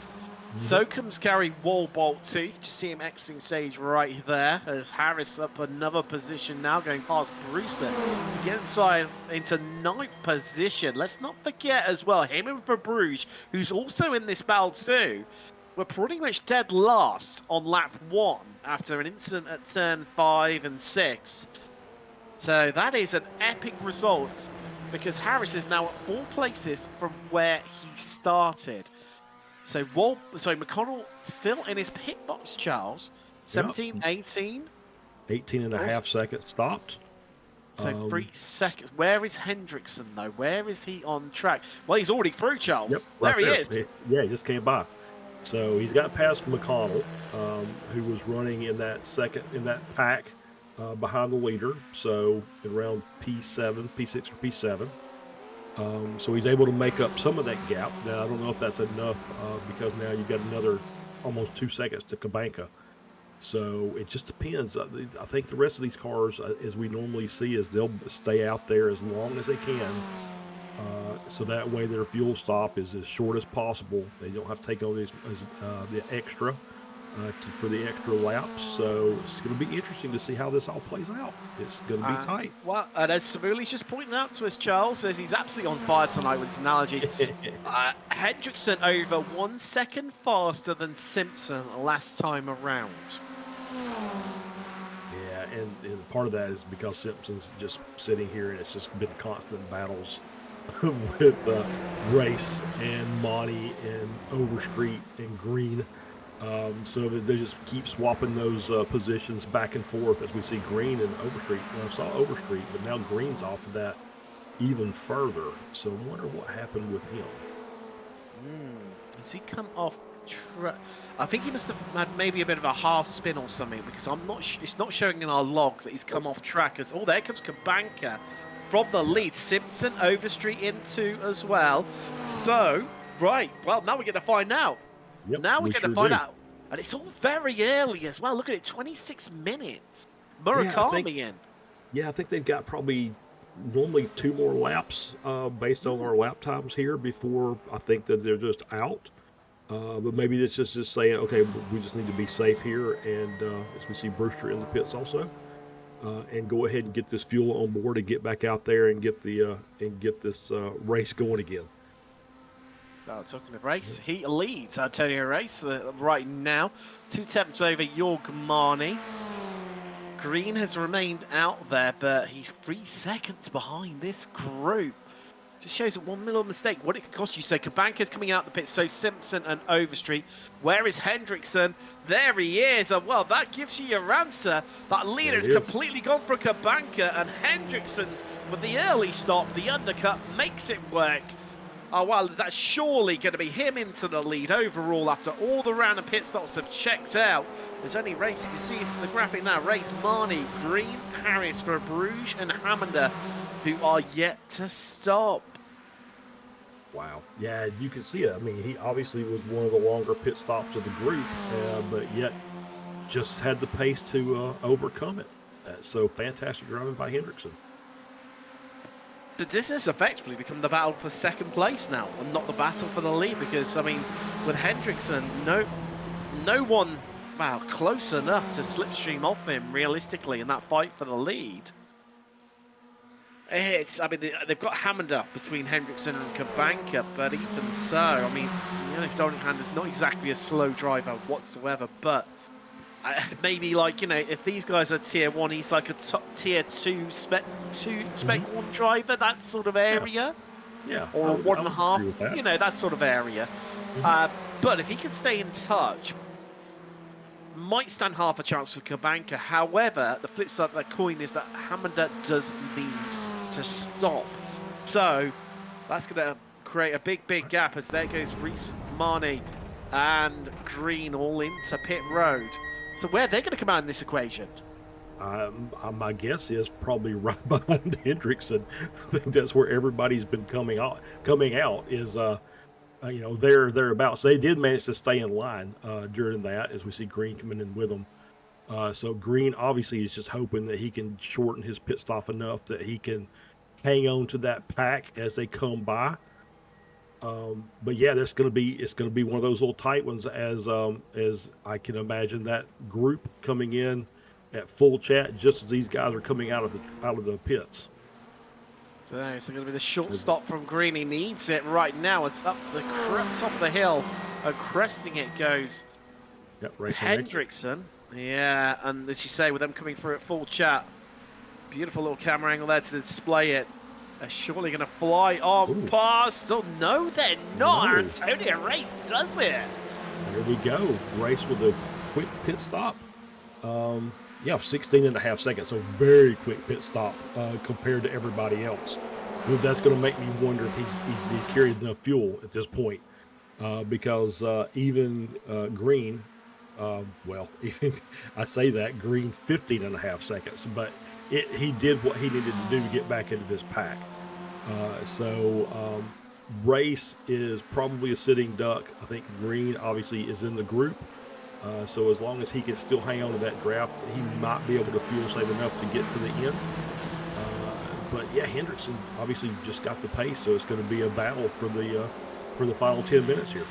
So comes Gary Wallbolt too. You can just see him exiting stage right there, as Harris up another position now, going past Brewster to get inside into 9th position. Let's not forget as well, him and Verbruge, who's also in this battle too, were pretty much dead last on lap 1 after an incident at turn 5 and 6. So that is an epic result, because Harris is now at 4 places from where he started. So McConnell still in his pit box, Charles. 17, 18. 18 and a half seconds stopped. So 3 seconds. Where is Hendrickson, though? Where is he on track? Well, he's already through, Charles. Yep, right there he is. Yeah, he just came by. So he's got past McConnell, who was running in that pack behind the leader. So around P7, P6 or P7. So he's able to make up some of that gap. Now, I don't know if that's enough, because now you've got another almost 2 seconds to Kabanka. So it just depends. I think the rest of these cars, as we normally see, is they'll stay out there as long as they can. So that way their fuel stop is as short as possible. They don't have to take on the extra for the extra laps. So it's going to be interesting to see how this all plays out. It's going to be tight. Well, and as Samueli's just pointing out to us, Charles, says he's absolutely on fire tonight with his analogies. Hendrickson over 1 second faster than Simpson last time around. Yeah, and part of that is because Simpson's just sitting here, and it's just been constant battles with Race and Monty and Overstreet and Green. So they just keep swapping those positions back and forth, as we see Green and Overstreet. Well, I saw Overstreet, but now Green's off of that even further. So I wonder what happened with him. Has he come off I think he must have had maybe a bit of a half spin or something, because I'm not. It's not showing in our log that he's come off track. As there comes Kabanka from the lead. Simpson Overstreet into as well. So right, well now we're going to find out. Yep, now we're we going sure to find do. out, and it's all very early as well. Look at it, 26 minutes. Murakami in. Yeah, I think they've got probably normally 2 more laps based on our lap times here before I think that they're just out. But maybe it's just saying, okay, we just need to be safe here. And as we see Brewster in the pits also, and go ahead and get this fuel on board and get back out there and get this race going again. Talking of race, he leads Antonio Race right now. 2 temps over Yorgmani. Green has remained out there, but he's 3 seconds behind this group. Just shows a 1 little mistake, what it could cost you. So Kabanka's coming out the pit, so Simpson and Overstreet. Where is Hendrickson? There he is. Well, that gives you your answer. That leader is completely gone for Kabanka, and Hendrickson with the early stop, the undercut, makes it work. Oh, well, that's surely going to be him into the lead overall after all the random pit stops have checked out. There's only Race, you can see from the graphic now, Race, Marnie, Green, Harris for Bruges and Hammander, who are yet to stop. Wow. Yeah, you can see it. I mean, he obviously was one of the longer pit stops of the group, but yet just had the pace to overcome it. So fantastic driving by Hendrickson. This has effectively become the battle for second place now, and not the battle for the lead, because, I mean, with Hendrickson, no one, wow, close enough to slipstream off him, realistically, in that fight for the lead. I mean, they've got Hammander between Hendrickson and Kabanka, but even so, I mean, you know, Doringham is not exactly a slow driver whatsoever, but maybe, like, you know, if these guys are tier 1, he's like a top tier 2 spec 1 driver, that sort of area. Yeah. Or 1.5, you know, that sort of area. But if he can stay in touch, might stand half a chance for Kabanka. However, the flip side of that coin is that Hammander does need to stop. So that's going to create a big gap, as there goes Reese, Marnie and Green all into pit road. So where are they going to come out in this equation? My guess is probably right behind Hendrickson. I think that's where everybody's been coming out is, you know, thereabouts. They did manage to stay in line during that, as we see Green coming in with them. So Green obviously is just hoping that he can shorten his pit stop enough that he can hang on to that pack as they come by. But yeah, it's going to be one of those little tight ones, as I can imagine that group coming in at full chat just as these guys are coming out of the pits. So it's going to be the short stop from Green. He needs it right now. As up the top of the hill, cresting it goes. Yep, Hendrickson. Yeah, and as you say, with them coming through at full chat, beautiful little camera angle there to display it. They're surely going to fly on past. Oh, no, they're not. No. Antonio Race does it. There we go. Race with a quick pit stop. Yeah, 16.5 seconds. So very quick pit stop compared to everybody else. Well, that's going to make me wonder if he's carried enough fuel at this point. Because even Green, well, even I say that, Green 15.5 seconds. But he did what he needed to do to get back into this pack. So Race is probably a sitting duck. I think Green obviously is in the group. So as long as he can still hang on to that draft, he might be able to fuel save enough to get to the end. But yeah, Hendrickson obviously just got the pace, so it's going to be a battle for the final 10 minutes here.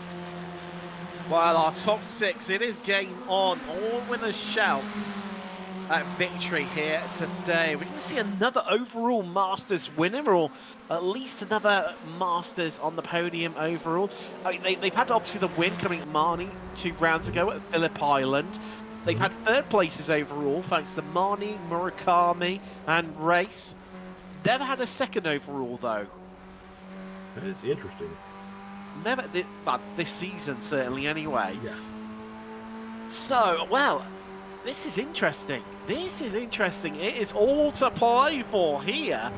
Well, our top 6, it is game on. All winners shout at victory here today. We're going to see another overall Masters winner, or at least another Masters on the podium overall. I mean, they've had obviously the win coming at Marnie 2 rounds ago at Phillip Island. They've had 3rd places overall thanks to Marnie, Murakami and Race. Never had a 2nd overall though. That is interesting. Never, but this season certainly anyway. Yeah. So, well, this is interesting. This is interesting. It is all to play for here.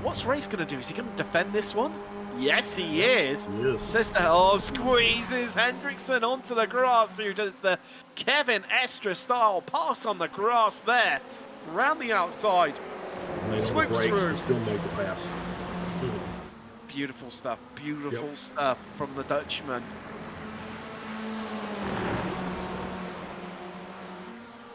What's Race going to do? Is he going to defend this one? Yes, he is. Yes. Says that, squeezes Hendrickson onto the grass, who does the Kevin Estra style pass on the grass there. Round the outside. Swoops through. And still make the pass. Beautiful stuff. Beautiful stuff from the Dutchman.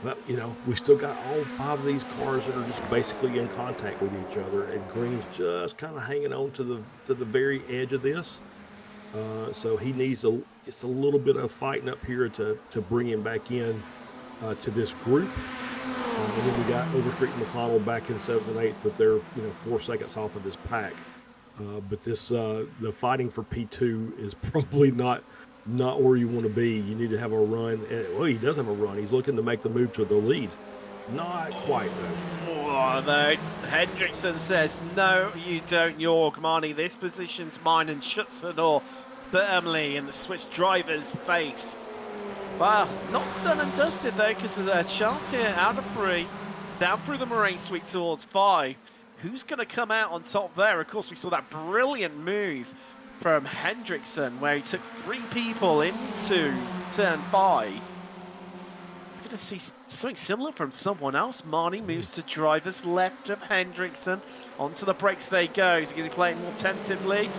But, you know, we still got all 5 of these cars that are just basically in contact with each other, and Green's just kind of hanging on to the very edge of this. So he needs just a little bit of fighting up here to bring him back in to this group. And then we got Overstreet and McConnell back in 7th and 8th, but they're 4 seconds off of this pack. But this the fighting for P2 is probably not where you want to be. You need to have a run. And, well, he does have a run. He's looking to make the move to the lead. Not quite, though. Oh, Hendrickson says, no, you don't, York, Marnie. This position's mine, and shuts the door firmly in the Swiss driver's face. Well, not done and dusted, though, because there's a chance here out of 3. Down through the Moraine Suite towards 5. Who's going to come out on top there? Of course, we saw that brilliant move from Hendrickson, where he took 3 people into turn 5. We're going to see something similar from someone else. Marnie moves to driver's left of Hendrickson. Onto the brakes they go. He's going to play it more tentatively.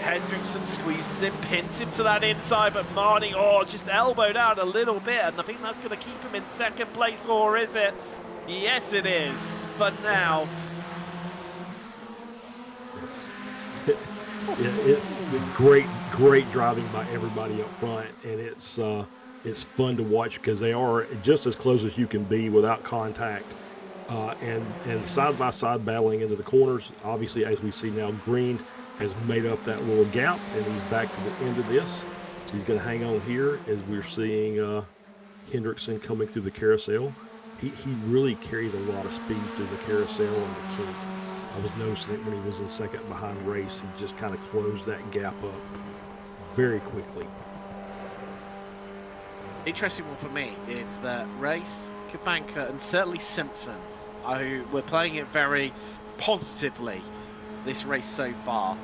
Hendrickson squeezes him, pins him to that inside, but Marnie, just elbowed out a little bit, and I think that's going to keep him in 2nd place, or is it? Yes, it is. But now... Yeah, it's great driving by everybody up front, and it's fun to watch because they are just as close as you can be without contact, and side by side battling into the corners. Obviously, as we see now, Green has made up that little gap, and he's back to the end of this. So he's going to hang on here as we're seeing Hendrickson coming through the carousel. He really carries a lot of speed through the carousel and the kink. I was noticing it when he was in 2nd behind race. He just kind of closed that gap up very quickly. Interesting one for me is that Race, Kabanka, and certainly Simpson, who were playing it very positively this race so far,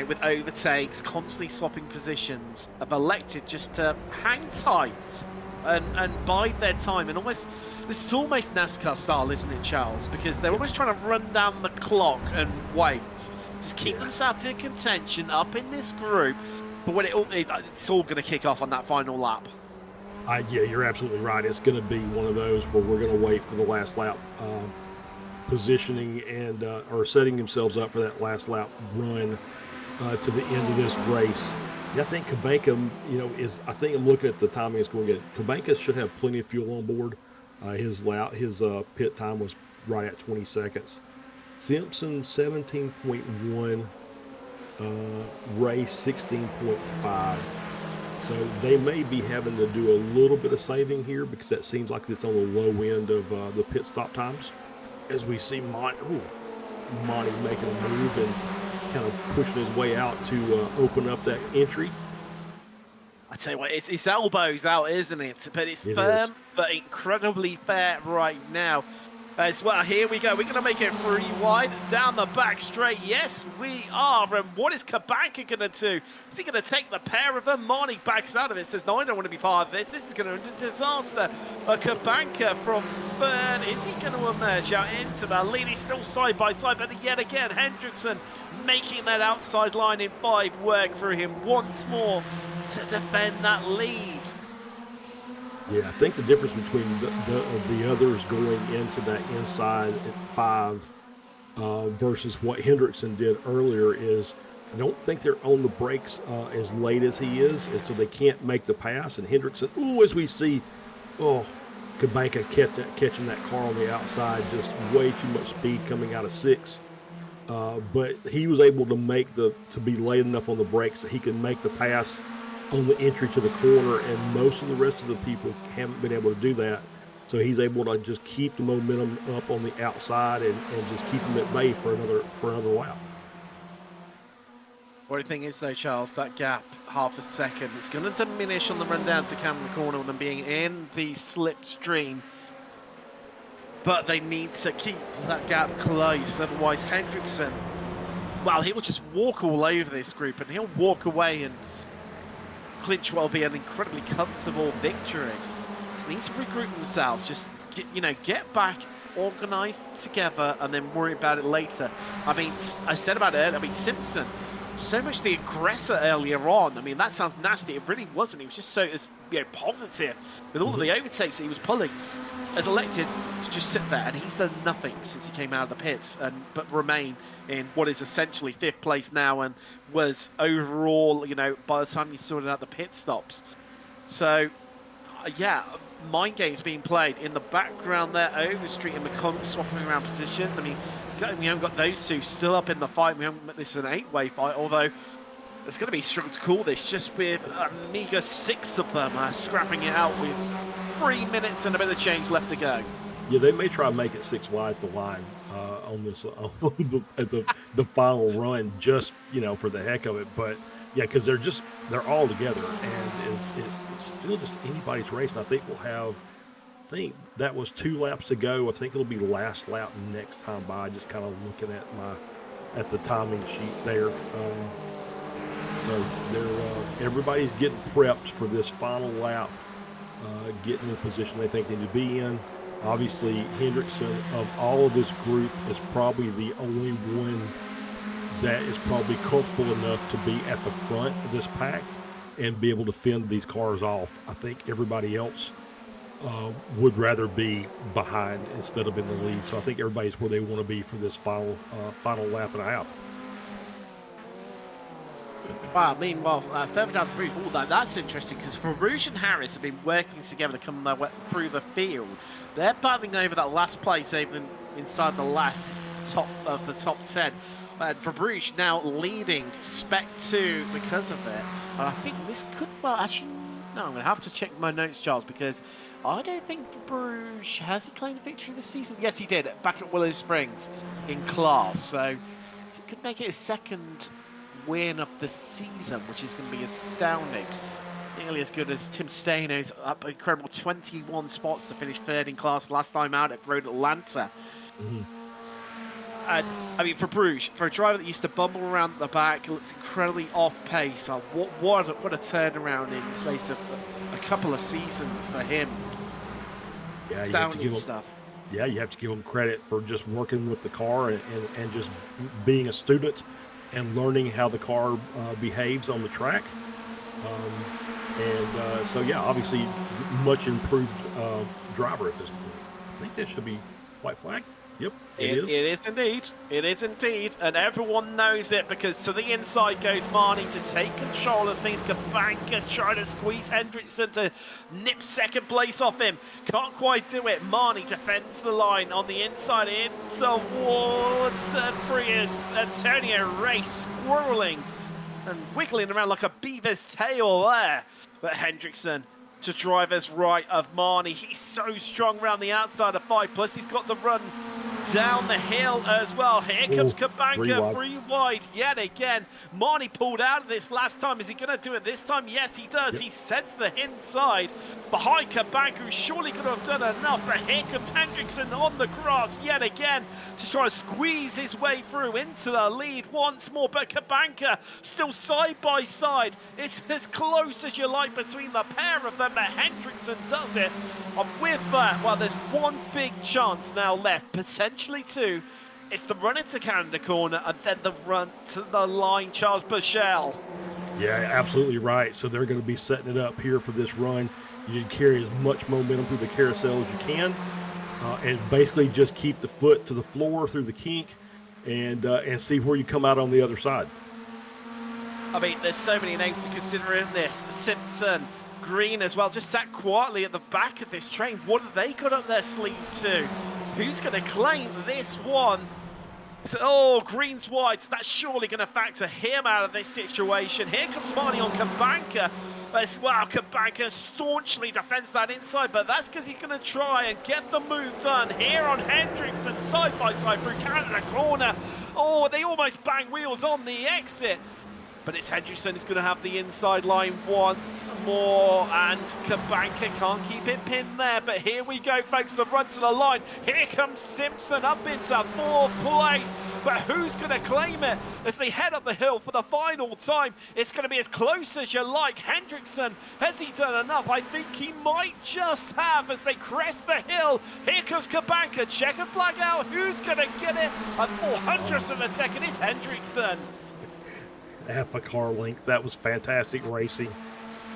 with overtakes, constantly swapping positions, have elected just to hang tight and bide their time, and this is almost NASCAR style, isn't it, Charles? Because they're almost trying to run down the clock and wait, just keep themselves in contention up in this group, but when it's all going to kick off on that final lap. Yeah, you're absolutely right. It's going to be one of those where we're going to wait for the last lap positioning and or setting themselves up for that last lap run to the end of this race. Yeah, I think Kabanka, I think I'm looking at the timing it's going to get. Kabanka should have plenty of fuel on board. His pit time was right at 20 seconds. Simpson 17.1, Race 16.5. So they may be having to do a little bit of saving here because that seems like it's on the low end of the pit stop times. As we see Monty making a move and kind of pushing his way out to open up that entry. I tell you what, it's elbows out, isn't it? But it's firm, but incredibly fair right now. As well, here we go. We're going to make it 3 wide down the back straight. Yes, we are. And what is Kabanka going to do? Is he going to take the pair of them? Marnie backs out of it. Says, no, I don't want to be part of this. This is going to be a disaster. Kabanka from third. Is he going to emerge out into the lead? He's still side by side. But yet again, Hendrickson making that outside line in 5 work for him once more to defend that lead. Yeah, I think the difference between the others going into that inside at 5 versus what Hendrickson did earlier is I don't think they're on the brakes as late as he is, and so they can't make the pass. And Hendrickson, as we see, Kabanka catching that car on the outside, just way too much speed coming out of 6. But he was able to be late enough on the brakes that he can make the pass on the entry to the corner, and most of the rest of the people haven't been able to do that. So he's able to just keep the momentum up on the outside and just keep them at bay for another lap. What do you think is, though, Charles, that gap, half a second, it's going to diminish on the run down to Camden Corner with them being in the slipstream. But they need to keep that gap close, otherwise Hendrickson well, he'll just walk all over this group, and he'll walk away and clinch what will be an incredibly comfortable victory. Just needs to regroup themselves, just get back, organised together, and then worry about it later. I mean, I said about it earlier, I mean, Simpson, so much the aggressor earlier on. I mean, that sounds nasty. It really wasn't. He was just so positive with all of the overtakes that he was pulling. Has elected to just sit there, and he's done nothing since he came out of the pits, but remain in what is essentially 5th place now, and was overall, by the time you sorted out the pit stops. So, yeah, mind games being played in the background there. Overstreet and McConnell swapping around position. I mean, we haven't got those two still up in the fight. This is an 8-way fight, although it's going to be struggle to call this, just with a meager 6 of them scrapping it out with 3 minutes and a bit of change left to go. Yeah, they may try to make it 6 wide the line on this at the final run, just for the heck of it. But yeah, because they're all together, and it's still just anybody's race. And I think we'll have. I think that was 2 laps to go. I think it'll be last lap next time by. Just kind of looking at the timing sheet there. So everybody's getting prepped for this final lap, getting in the position they think they need to be in. Obviously, Hendrickson, of all of this group, is probably the only one that is probably comfortable enough to be at the front of this pack and be able to fend these cars off. I think everybody else would rather be behind instead of in the lead. So I think everybody's where they want to be for this final lap and a half. Wow, meanwhile, further down through, that's interesting, because Farouche and Harris have been working together to come their way through the field. They're battling over that last place, even inside the last top of the top 10. And Farouche now leading Spec 2 because of it. And I think this could, no, I'm going to have to check my notes, Charles, because I don't think Farouche, has he claimed the victory this season? Yes, he did, back at Willow Springs in class. So it could make it his 2nd win of the season, which is going to be astounding. Nearly as good as Tim Staino's up an incredible 21 spots to finish 3rd in class last time out at Road Atlanta. I mean, for Bruges, for a driver that used to bumble around the back, looked incredibly off pace. What a turnaround in the space of a couple of seasons for him. Yeah, astounding stuff. Yeah, you have to give him credit for just working with the car and just being a student and learning how the car behaves on the track. So, yeah, obviously, much improved driver at this point. I think that should be white flag. Yep, it is. It is indeed. It is indeed. And everyone knows it, because to the inside goes Marnie to take control of things. Kabanka trying to squeeze Hendrickson to nip 2nd place off him. Can't quite do it. Marnie defends the line on the inside in towards free as Antonio Race squirreling and wiggling around like a beaver's tail there. But Hendrickson to driver's right of Marnie. He's so strong around the outside of 5+. He's got the run down the hill as well. Here comes Kabanka, 3 wide yet again. Marnie pulled out of this last time. Is he going to do it this time? Yes, he does. Yep. He sets the inside behind Kabanka, who surely could have done enough. But here comes Hendrickson on the grass yet again to try to squeeze his way through into the lead once more. But Kabanka still side by side. It's as close as you like between the pair of them, but Hendrickson does it. And with that, well, there's one big chance now left, potentially 2. It's the run into Canada corner and then the run to the line, Charles Bushell. Yeah, absolutely right. So they're going to be setting it up here for this run. You need to carry as much momentum through the carousel as you can, and basically just keep the foot to the floor through the kink, and see where you come out on the other side. I mean, there's so many names to consider in this. Simpson, Green as well, just sat quietly at the back of this train. What have they got up their sleeve too? Who's going to claim this one? So, Green's wide, so that's surely going to factor him out of this situation. Here comes Marnie on Kabanka as well. Kabanka staunchly defends that inside, but that's because he's going to try and get the move done here on Hendrickson, side by side through Canada corner. Oh, they almost bang wheels on the exit. But it's Hendrickson who's going to have the inside line once more, and Kabanka can't keep it pinned there. But here we go, folks, the run to the line. Here comes Simpson up into fourth place. But who's going to claim it as they head up the hill for the final time? It's going to be as close as you like. Hendrickson, has he done enough? I think he might just have as they crest the hill. Here comes Kabanka, checkered flag out. Who's going to get it? At 400ths of a second is Hendrickson. Half a car length. That was fantastic racing.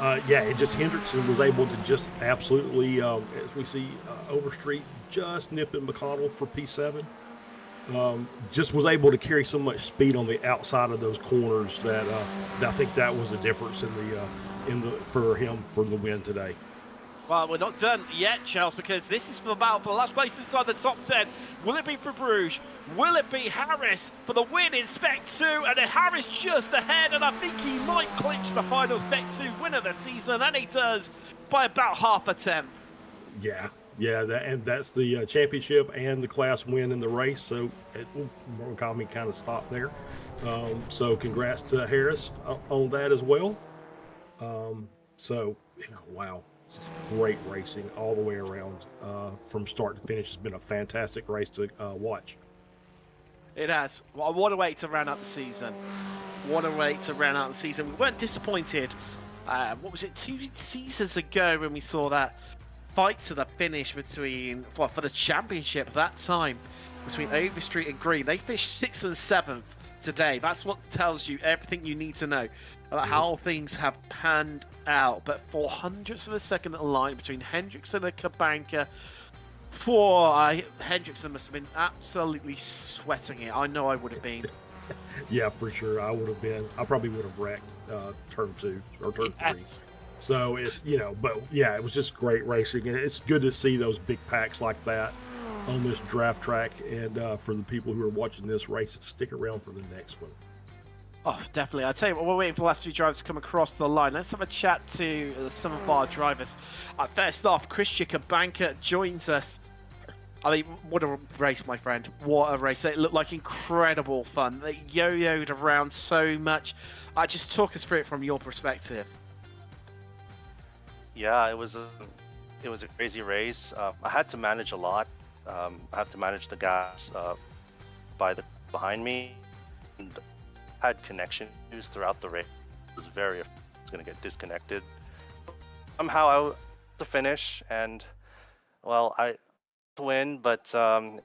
It just Hendrickson was able to just absolutely, as we see Overstreet just nipping McConnell for P7. Just was able to carry so much speed on the outside of those corners that I think that was the difference for him for the win today. Well, we're not done yet, Charles, because this is for the battle for the last place inside the top 10. Will it be for Bruges? Will it be Harris for the win in Spec 2? And then Harris just ahead, and I think he might clinch the final Spec 2 win of the season, and he does by about half a tenth. Yeah, that's the championship and the class win in the race. So Murakami kind of stopped there. So congrats to Harris on that as well. Wow. Just great racing all the way around from start to finish. It's been a fantastic race to watch. It has. Well, what a way to round out the season. What a way to round out the season. We weren't disappointed. What was it, 2 seasons ago when we saw that fight to the finish for the championship at that time between Overstreet and Green. They finished 6th and 7th today. That's what tells you everything you need to know about how things have panned out. But 400ths of a second at the line between Hendrickson and Kabanka. Hendrickson must have been absolutely sweating it. I know I would have been. Yeah, for sure. I would have been. I probably would have wrecked turn 2 or turn 3. So it's, it was just great racing. And it's good to see those big packs like that on this draft track. And for the people who are watching this race, stick around for the next one. Oh, definitely. I tell you what, we're waiting for the last few drivers to come across the line. Let's have a chat to some of our drivers. First off, Christian Kabanka joins us. I mean, what a race, my friend. What a race. It looked like incredible fun. They yo-yoed around so much. Just talk us through it from your perspective. Yeah, it was a crazy race. I had to manage a lot. I had to manage the guys behind me, and had connection issues throughout the race. It was going to get disconnected. Somehow I was to finish, and well, I win, but that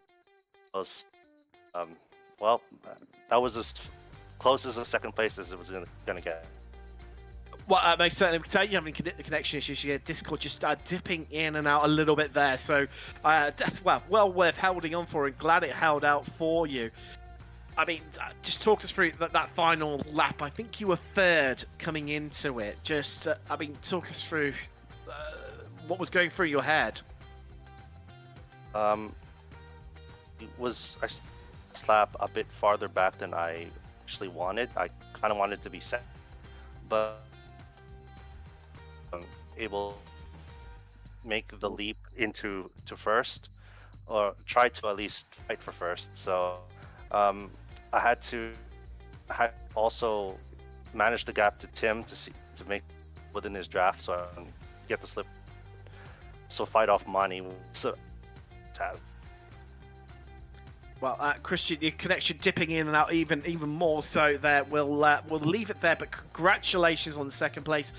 was as close as a second place as it was going to get. Well, I may certainly tell you having connection issues. Your Discord just dipping in and out a little bit there. So, well worth holding on for, and glad it held out for you. I mean, just talk us through that final lap. I think you were third coming into it. Just, talk us through what was going through your head. It was a lap a bit farther back than I actually wanted. I kind of wanted to be second, but able to make the leap into first, or try to at least fight for first. So I had to also manage the gap to Tim to make within his draft, so I can get the slip. So fight off Money. So Taz. Well, Christian, your connection dipping in and out even more so there. We'll leave it there, but congratulations on the second place.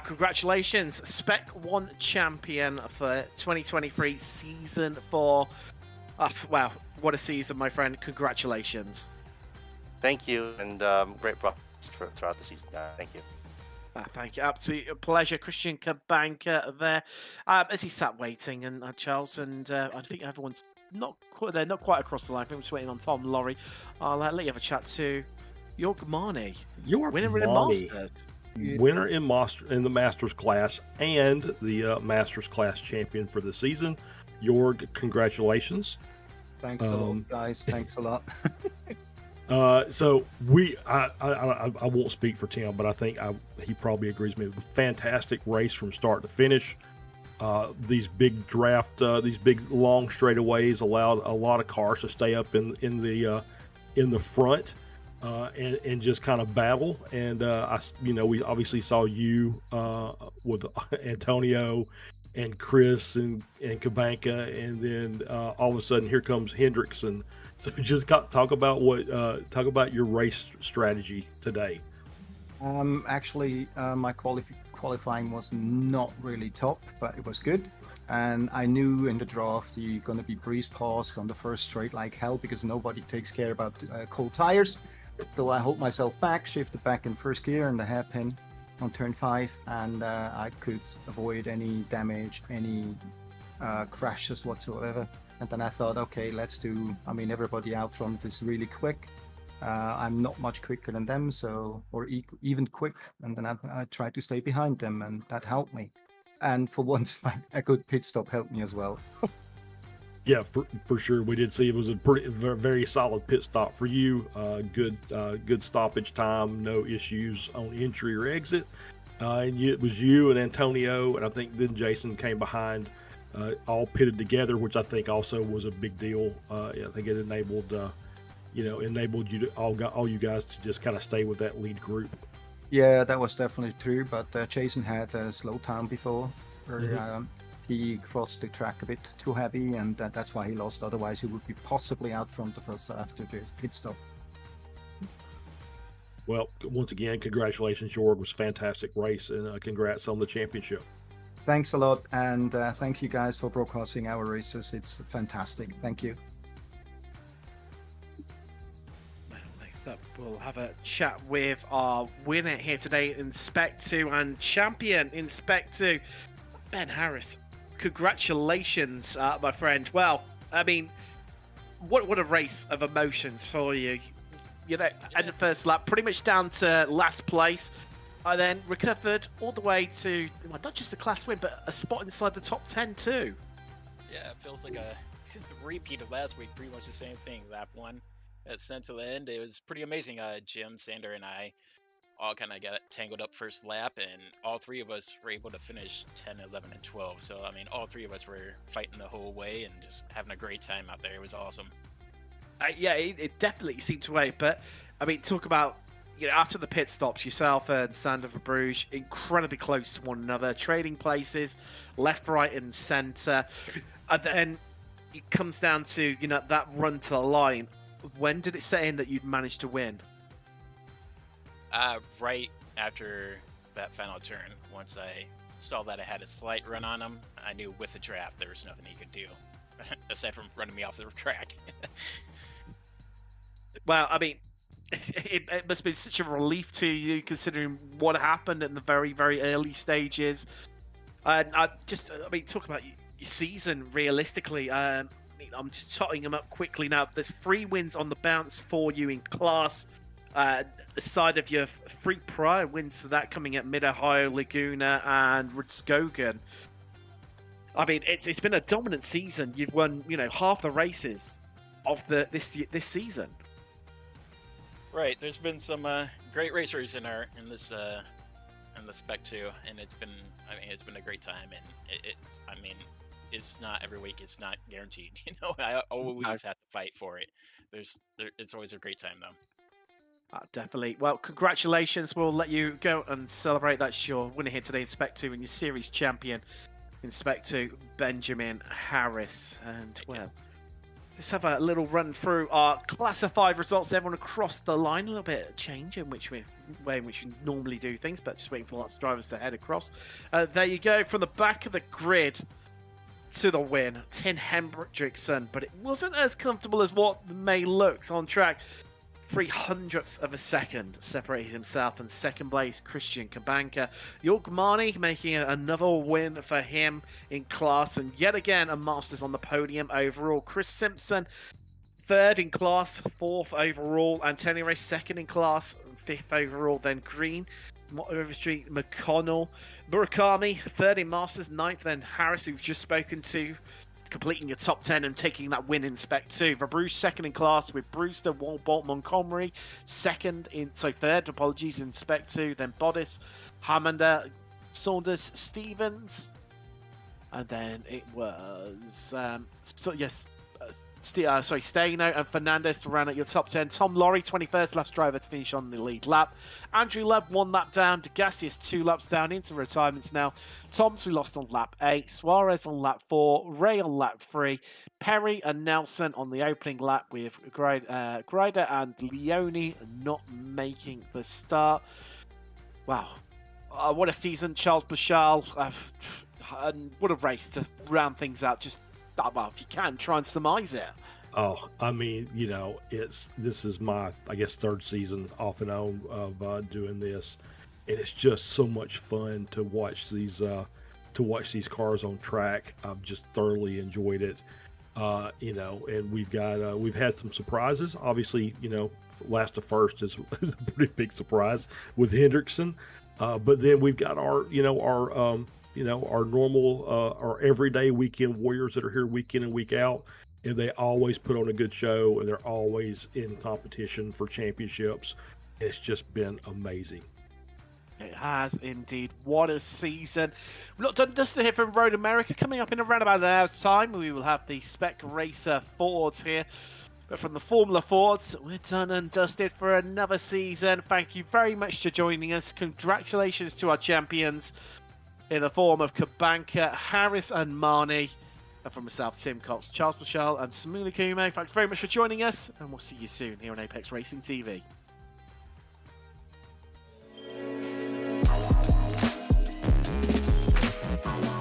Congratulations, Spec 1 champion for 2023 Season 4. Wow, what a season, my friend. Congratulations. Thank you, and great progress throughout the season. Thank you. Thank you. Absolute pleasure. Christian Kabanka there. As he sat waiting, and Charles, and I think everyone's not quite across the line. I'm just waiting on Tom Laurie. I'll let you have a chat to York Marnie, winner in Masters. Winner in the Masters class and the Masters class champion for the season. Jorg, congratulations. Thanks a lot, guys. Thanks a lot. So I won't speak for Tim, but I think he probably agrees with me. It was a fantastic race from start to finish. These big these big long straightaways allowed a lot of cars to stay up in the front. and just kind of battle. And we obviously saw you with Antonio and Chris and Kabanka, and then all of a sudden here comes Hendrickson. So just talk about your race strategy today. Actually, my qualifying was not really top, but it was good. And I knew in the draft you're going to be breeze past on the first straight like hell because nobody takes care about cold tires. So I hold myself back, shifted back in first gear and the hairpin on turn 5, and I could avoid any damage, any crashes whatsoever. And then I thought, okay, everybody out front is really quick. I'm not much quicker than them, even quick. And then I tried to stay behind them, and that helped me. And for once, a good pit stop helped me as well. Yeah, for sure. We did see it was a very solid pit stop for you. Good stoppage time, no issues on entry or exit. And it was you and Antonio, and I think then Jason came behind, all pitted together, which I think also was a big deal. I think it enabled you to all you guys to just kind of stay with that lead group. Yeah, that was definitely true. But Jason had a slow time before. He crossed the track a bit too heavy, and that's why he lost. Otherwise, he would be possibly out front of us after the pit stop. Well, once again, congratulations, Jorg. It was a fantastic race, and congrats on the championship. Thanks a lot, and thank you guys for broadcasting our races. It's fantastic. Thank you. Next up, we'll have a chat with our winner here today in Spec 2 and champion in Spec 2, Ben Harris. Congratulations, my friend. Well, I mean, what a race of emotions for you. You know, in the first lap, pretty much down to last place. I then recovered all the way to, well, not just a class win, but a spot inside the top 10 too. Yeah, it feels like a repeat of last week. Pretty much the same thing. Lap 1 at sent to the end. It was pretty amazing. Jim, Sander, and I all kind of got tangled up first lap, and all three of us were able to finish 10, 11, and 12. So, I mean, all three of us were fighting the whole way and just having a great time out there. It was awesome. Yeah, it definitely seemed to wait. But, I mean, talk about, you know, after the pit stops, yourself and Sander for Bruges, incredibly close to one another, trading places, left, right, and centre. And then it comes down to, you know, that run to the line. When did it set in that you'd managed to win? Right after that final turn, once I saw that I had a slight run on him, I knew with the draft there was nothing he could do, aside from running me off the track. Well, I mean, it must be such a relief to you considering what happened in the very, very early stages. And I mean, talk about your season realistically. I'm just totting them up quickly now. There's 3 wins on the bounce for you in class. The side of your 3 prior wins to that coming at Mid-Ohio, Laguna, and Rudskogen. I mean, it's been a dominant season. You've won, you know, half the races of this season. Right. There's been some great racers in the Spec 2, and it's been a great time. And it's not every week. It's not guaranteed. You know, I always have to fight for it. It's always a great time though. Definitely. Well, congratulations. We'll let you go and celebrate. That's your winner here today in Spec 2 and your series champion in Spec 2, Benjamin Harris. And, well, just have a little run through our Class of 5 results. Everyone across the line. A little bit of change in which we normally do things, but just waiting for lots of drivers to head across. There you go. From the back of the grid to the win, Tim Hendrickson. But it wasn't as comfortable as what May looks on track. 0.03 of a second separated himself in second place. Christian Kabanka, Yorgmani making another win for him in class, and yet again a Masters on the podium overall. Chris Simpson third in class, 4th overall. Antonio Ray second in class, 5th overall. Then Green, Overstreet, McConnell, Murakami third in Masters, 9th. Then Harris, who've just spoken to, completing your top 10 and taking that win in Spec 2. For Bruce, second in class with Brewster, Walbot, Montgomery, third in Spec 2. Then Bodis, Hammander, Saunders, Stevens, and then it was Staino and Fernandez to round out your top 10. Tom Laurie, 21st last driver to finish on the lead lap. Andrew Leb 1 lap down. Degassi is 2 laps down into retirements now. Toms we lost on lap 8. Suarez on lap 4. Ray on lap 3. Perry and Nelson on the opening lap with Grider and Leone not making the start. Wow. What a season, Charles Bouchard. And what a race to round things out. Just, well, if you can, try and surmise it. Oh, I mean, this is my, I guess, 3rd season off and on of doing this, and it's just so much fun to watch these cars on track. I've just thoroughly enjoyed it, and we've had some surprises. Obviously, last to first is a pretty big surprise with Hendrickson, but then we've got our normal, our everyday weekend warriors that are here week in and week out, and they always put on a good show, and they're always in competition for championships. It's just been amazing. It has indeed. What a season. We're not done and dusted here from Road America. Coming up in around about an hour's time, we will have the Spec Racer Fords here. But from the Formula Fords, we're done and dusted for another season. Thank you very much for joining us. Congratulations to our champions in the form of Kabanka, Harris and Marnie. And from myself, Tim Cox, Charles Bouchard and Samula Kume, thanks very much for joining us, and we'll see you soon here on Apex Racing TV. Bye.